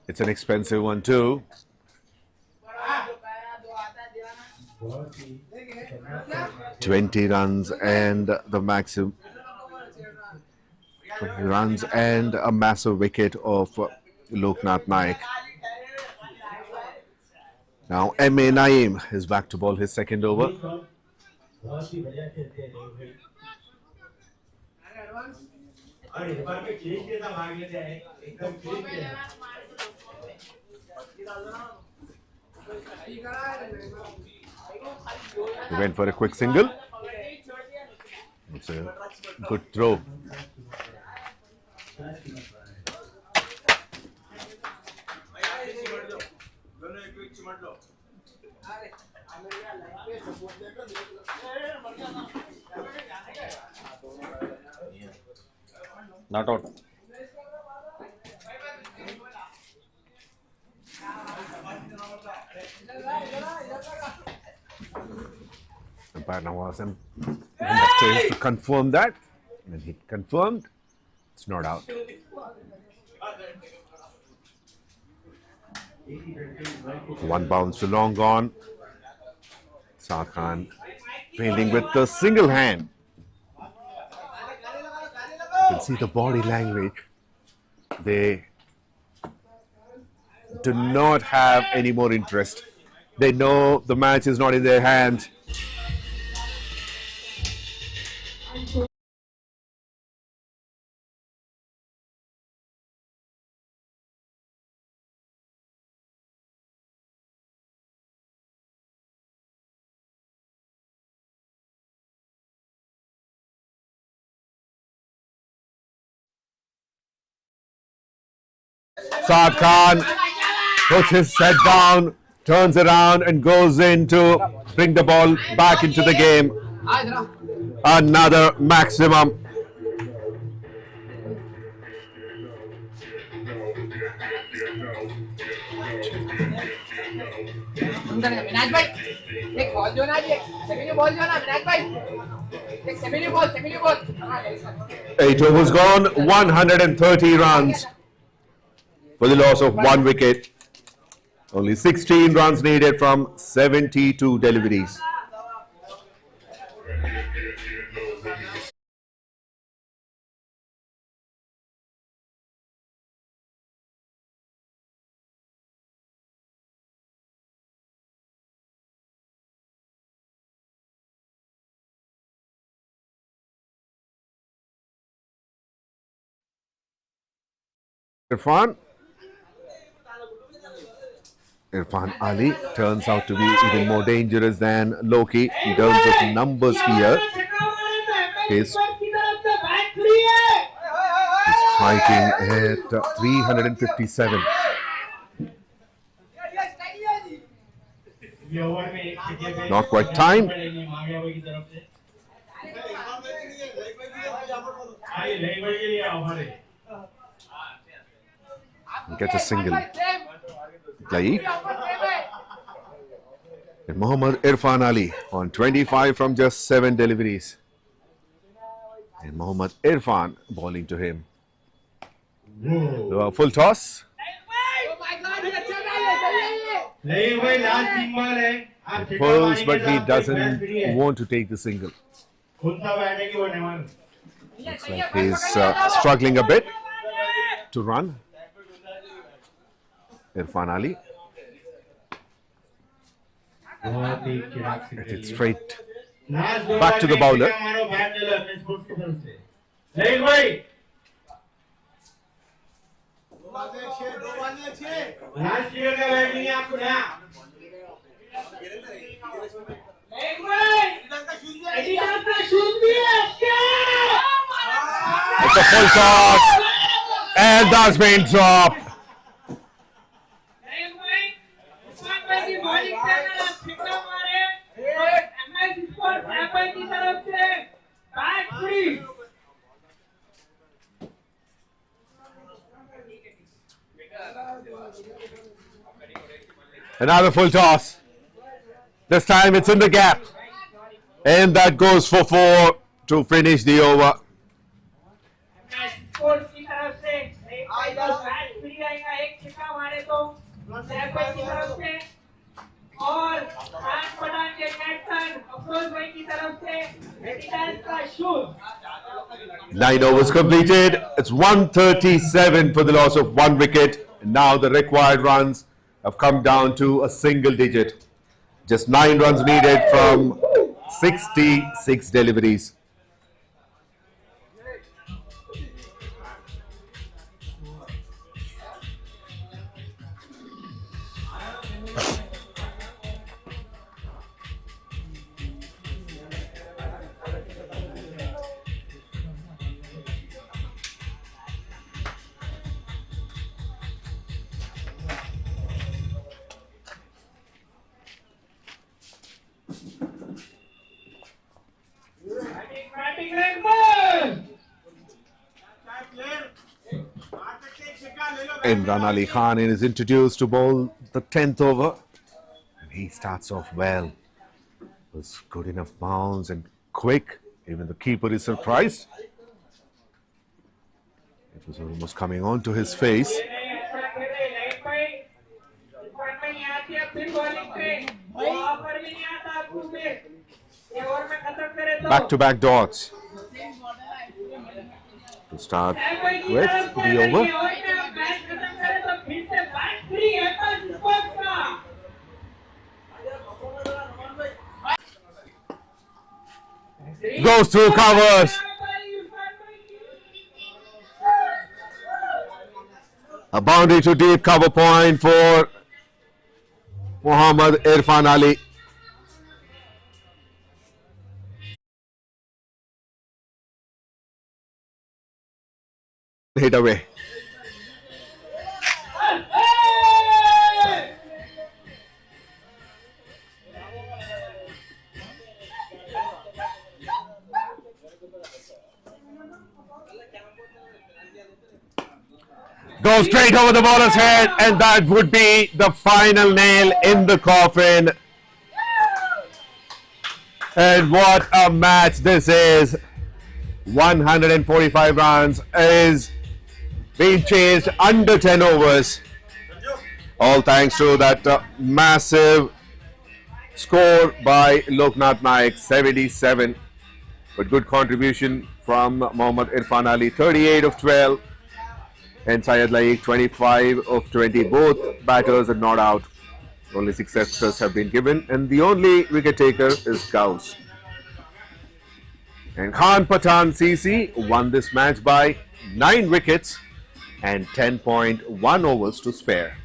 it's an expensive one too. 20 runs and the maximum 20 runs and a massive wicket of Loknath Naik. Now M.A. Naeem is back to bowl his second over. बहुत ही बढ़िया खेलते हैं लोग भाई। और इस बार के clean के साथ आगे से एकदम क्लीन के He went for a quick single. It's a good throw. Not out. Umpire now was in the place to confirm that, and he confirmed it's not out. One bounce to long gone. Saad Khan fielding with the single hand. You can see the body language. They do not have any more interest. They know the match is not in their hands. Saad Khan puts his head down, turns around and goes in to bring the ball back into the game. Another maximum. विनाश भाई एक ball जो ना G semi ball जो ना विनाश भाई एक semi ball 8 overs gone, 130 runs for the loss of 1 wicket. Only 16 runs needed from 72 deliveries. Irfan Ali turns out to be even more dangerous than Loki in terms of numbers here. He's striking at 357. Not quite time. Gets a single. Laik. And Mohammad Irfan Ali on 25 from just 7 deliveries. And Mohammad Irfan bowling to him. Full toss. He pulls, but he doesn't want to take the single. Looks like he's struggling a bit to run. Irfan Ali. Hit it straight back to the bowler. नहीं भाई last year का batting है आपको नया It's a full toss, and that's been dropped. Another full toss. This time it's in the gap. And that goes for 4 to finish the over. Nine overs completed. It's 137 for the loss of 1 wicket. And now the required runs have come down to a single digit. Just 9 runs needed from 66 deliveries. Imran Ali Khan is introduced to bowl the 10th over. And he starts off well. Was good enough bounce and quick. Even the keeper is surprised. It was almost coming on to his face. Back-to-back dots to start with the over. Goes through covers. A boundary to deep cover point for Mohammad Irfan Ali. Hit away. Goes straight over the bowler's head, and that would be the final nail in the coffin. And what a match this is. 145 runs is being chased under 10 overs. All thanks to that massive score by Loknath Naik, 77. But good contribution from Mohammad Irfan Ali, 38 of 12. And Syed Laik, 25 of 20. Both batters are not out. Only 6 extras have been given. And the only wicket taker is Gauss. And Khan Pathan 𝗙𝗃 won this match by 9 wickets and 10.1 overs to spare.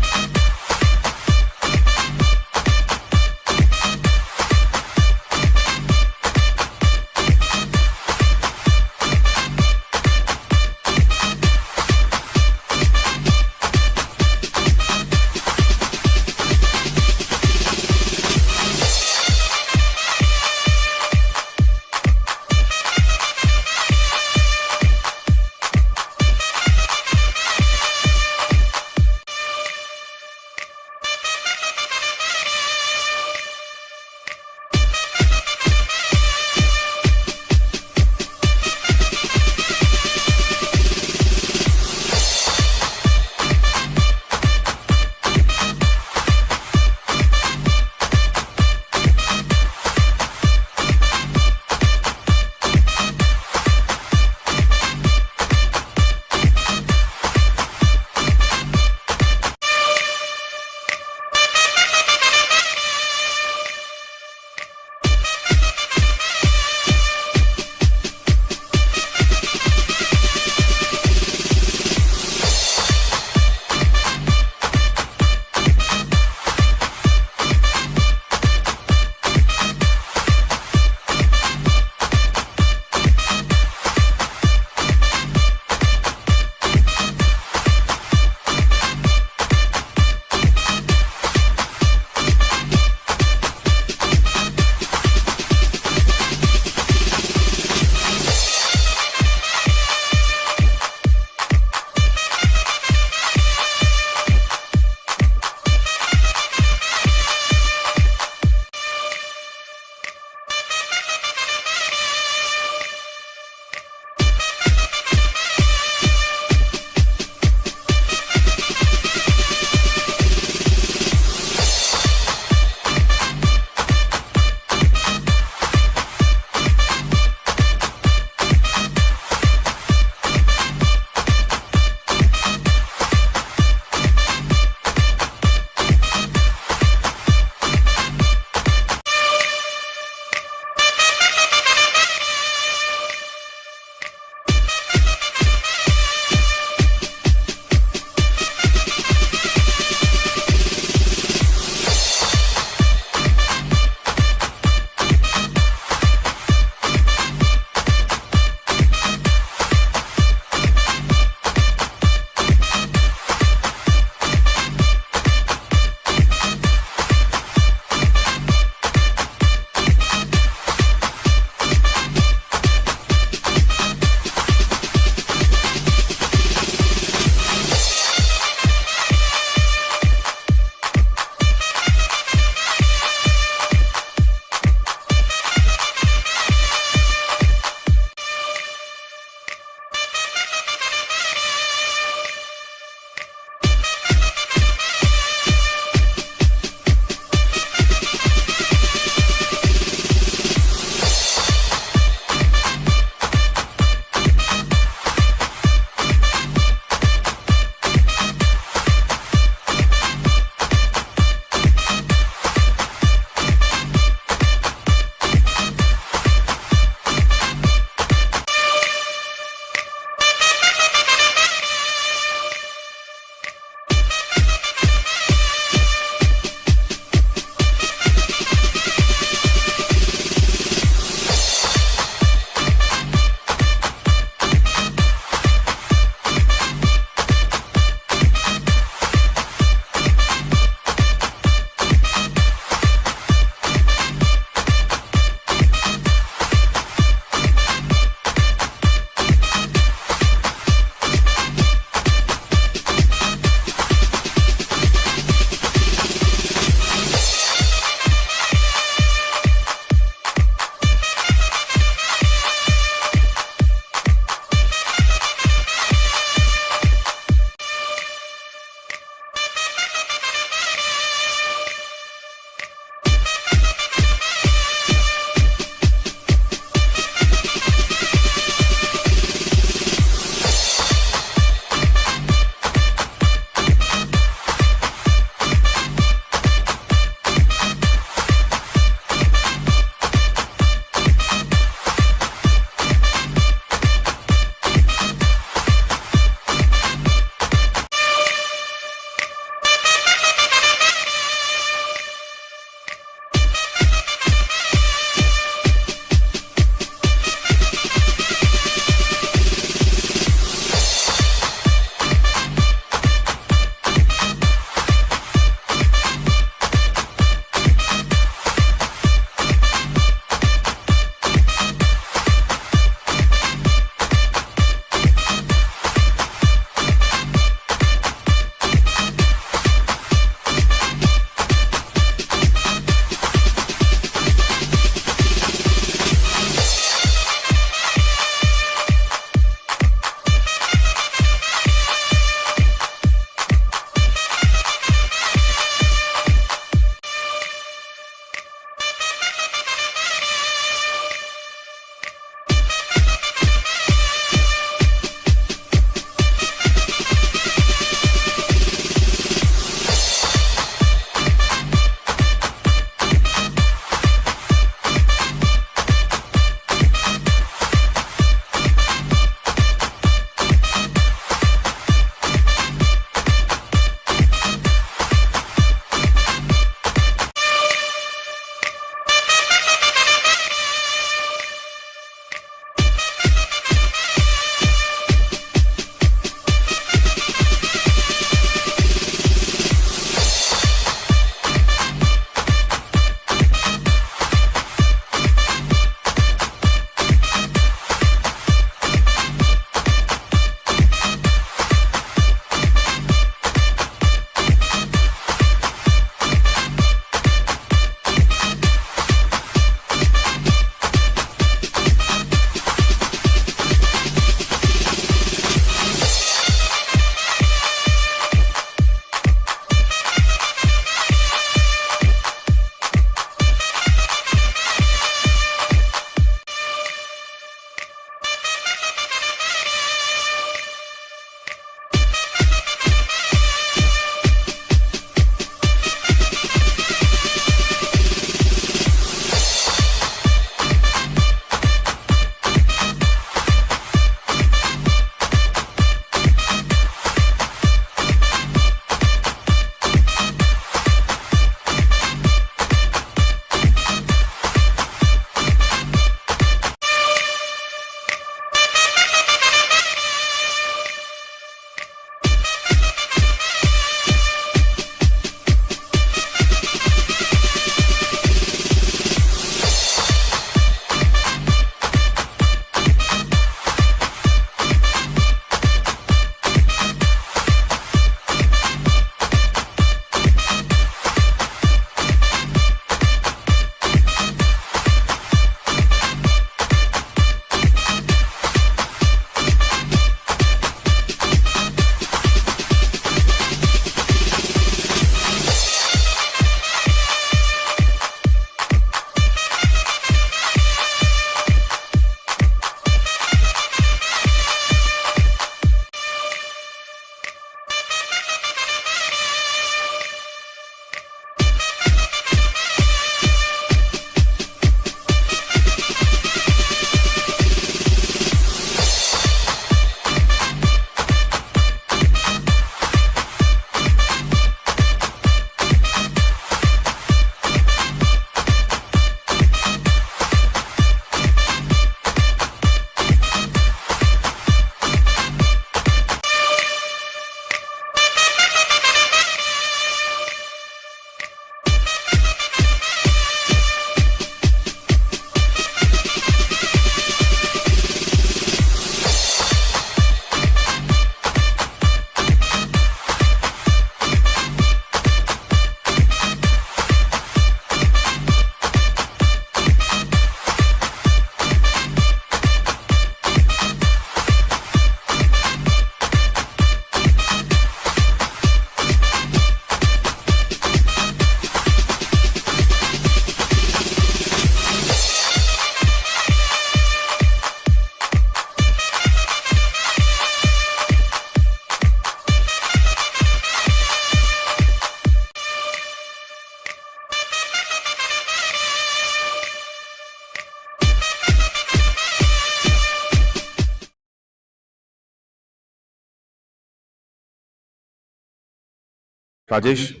Rajesh.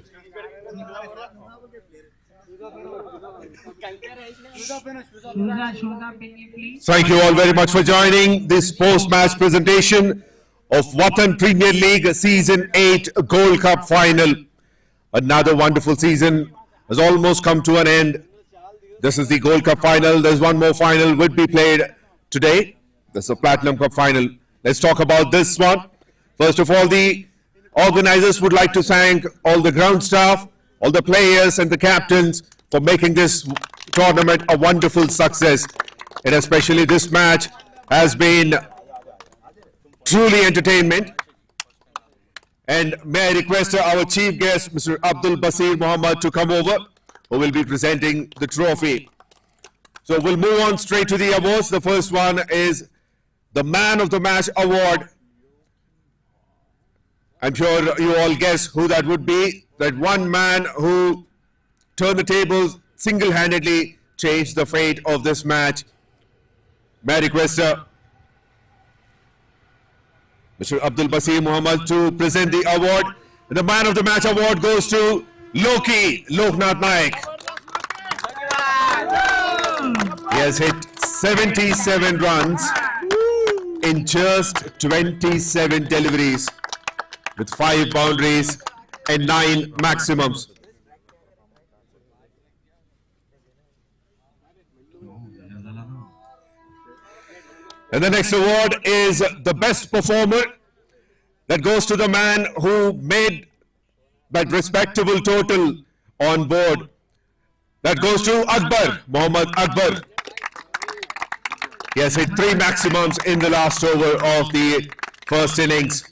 Thank you all very much for joining this post-match presentation of WATAN Premier League Season 8 Gold Cup Final. Another wonderful season has almost come to an end. This is the Gold Cup Final. There's one more final would be played today. This is the Platinum Cup Final. Let's talk about this one. First of all, the organizers would like to thank all the ground staff, all the players and the captains for making this tournament a wonderful success. And especially this match has been truly entertainment. And may I request our chief guest, Mr. 𝗙𝗵𝘃𝗃 to come over, who will be presenting the trophy. So we'll move on straight to the awards. The first one is the Man of the Match Award. I'm sure you all guess who that would be. That one man who turned the tables, single-handedly changed the fate of this match. May I request Mr. 𝗙𝗵𝘃𝗃 to present the award. And the Man of the Match Award goes to Loki Loknath Naik. He has hit 77 runs in just 27 deliveries with 5 boundaries and 9 maximums. And the next award is the best performer. That goes to the man who made that respectable total on board. That goes to Akbar, Mohammad Akbar. He has hit 3 maximums in the last over of the first innings.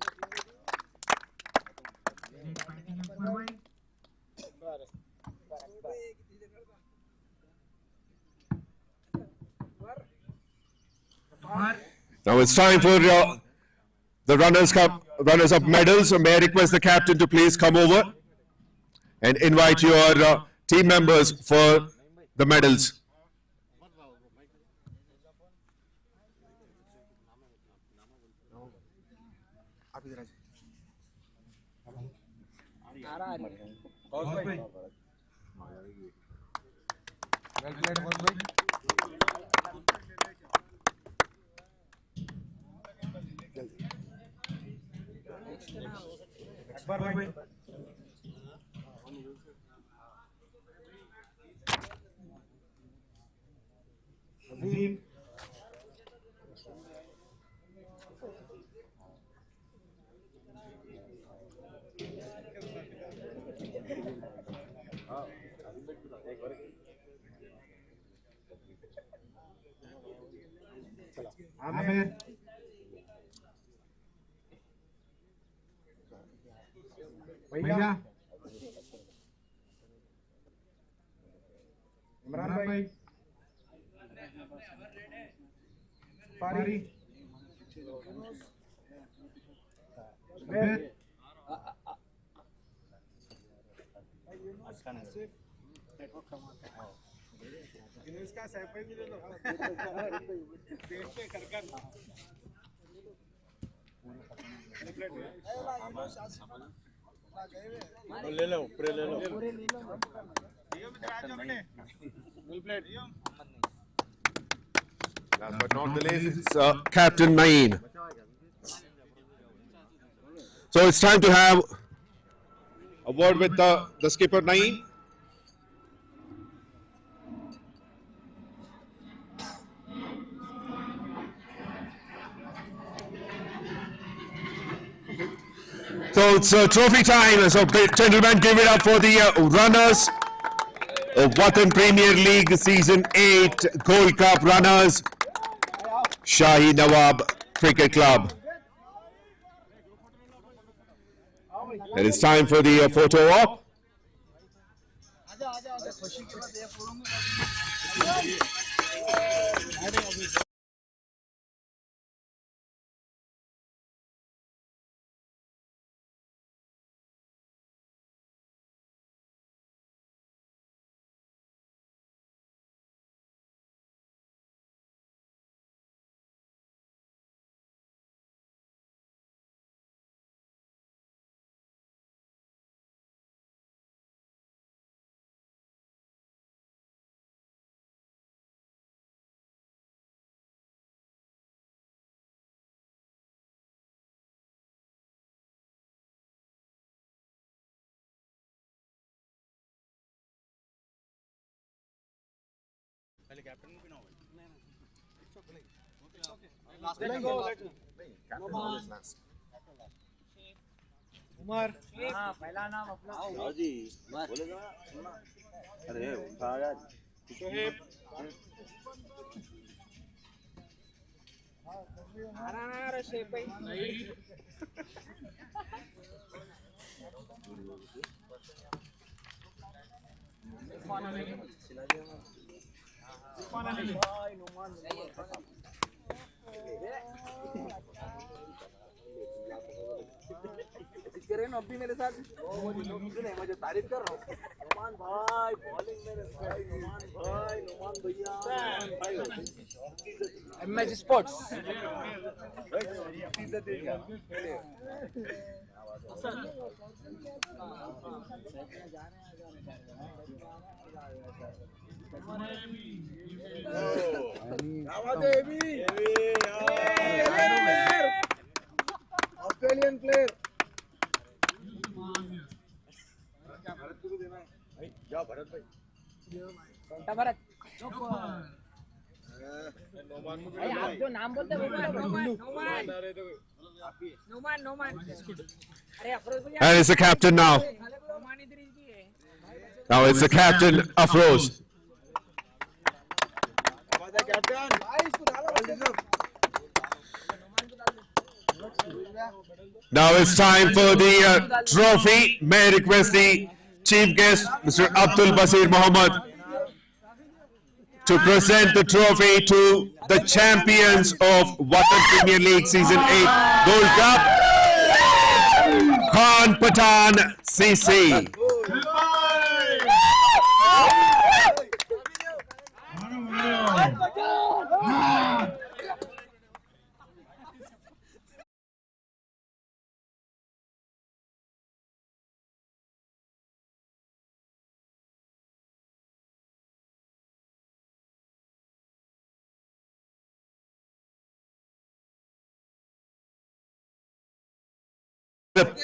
Now it's time for the runners-up medals. So may I request the captain to please come over and invite your team members for the medals. Amen. भैया इमरान भाई फारी बेद इसका sample भी दे लो देख के कर ले लो पूरे ले लो Last but not the least, it's Captain Naeem. So it's time to have a word with the skipper Naeem. So it's trophy time. So gentlemen, give it up for the runners of WATAN Premier League Season 8 Gold Cup runners, Shahi Nawab Cricket Club. It is time for the photo op. अभी मेरे साथ मुझे तारीफ कर रहा हूँ नुमान भाई bowling में नुमान भाई नुमान भैया 𝗵𝗺 स्पोर्ट्स ऑस्ट्रेलियन प्लेयर भरत भाई आप जो नाम बोलते हैं नोमान अरे Afroz And it's the captain now. Now it's the captain Afroz. Now it's time for the trophy. May I request the chief guest, Mr. 𝗙𝗏 Mohammed, to present the trophy to the champions of WATAN Premier League Season 8 Gold Cup, 𝗀𝗏𝗃𝗃.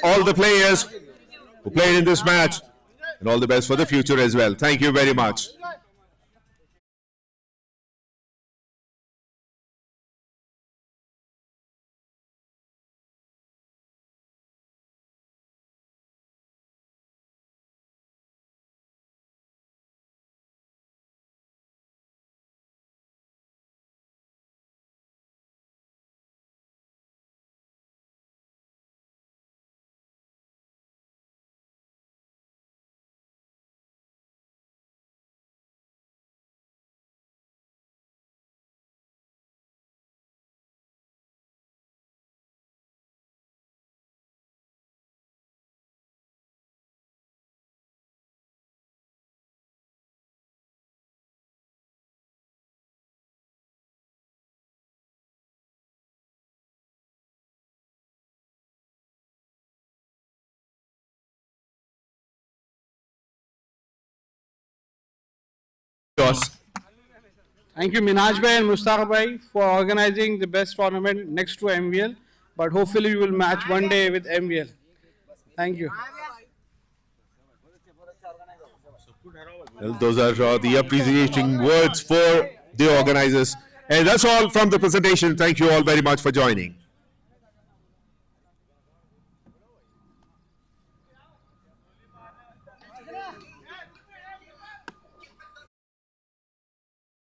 All the players who played in this match, and all the best for the future as well. Thank you very much. Thank you, Minhaj bhai and Mustaq bhai, for organizing the best tournament next to MVL. But hopefully, we will match one day with MVL. Thank you. Well, those are the appreciating words for the organizers. And that's all from the presentation. Thank you all very much for joining.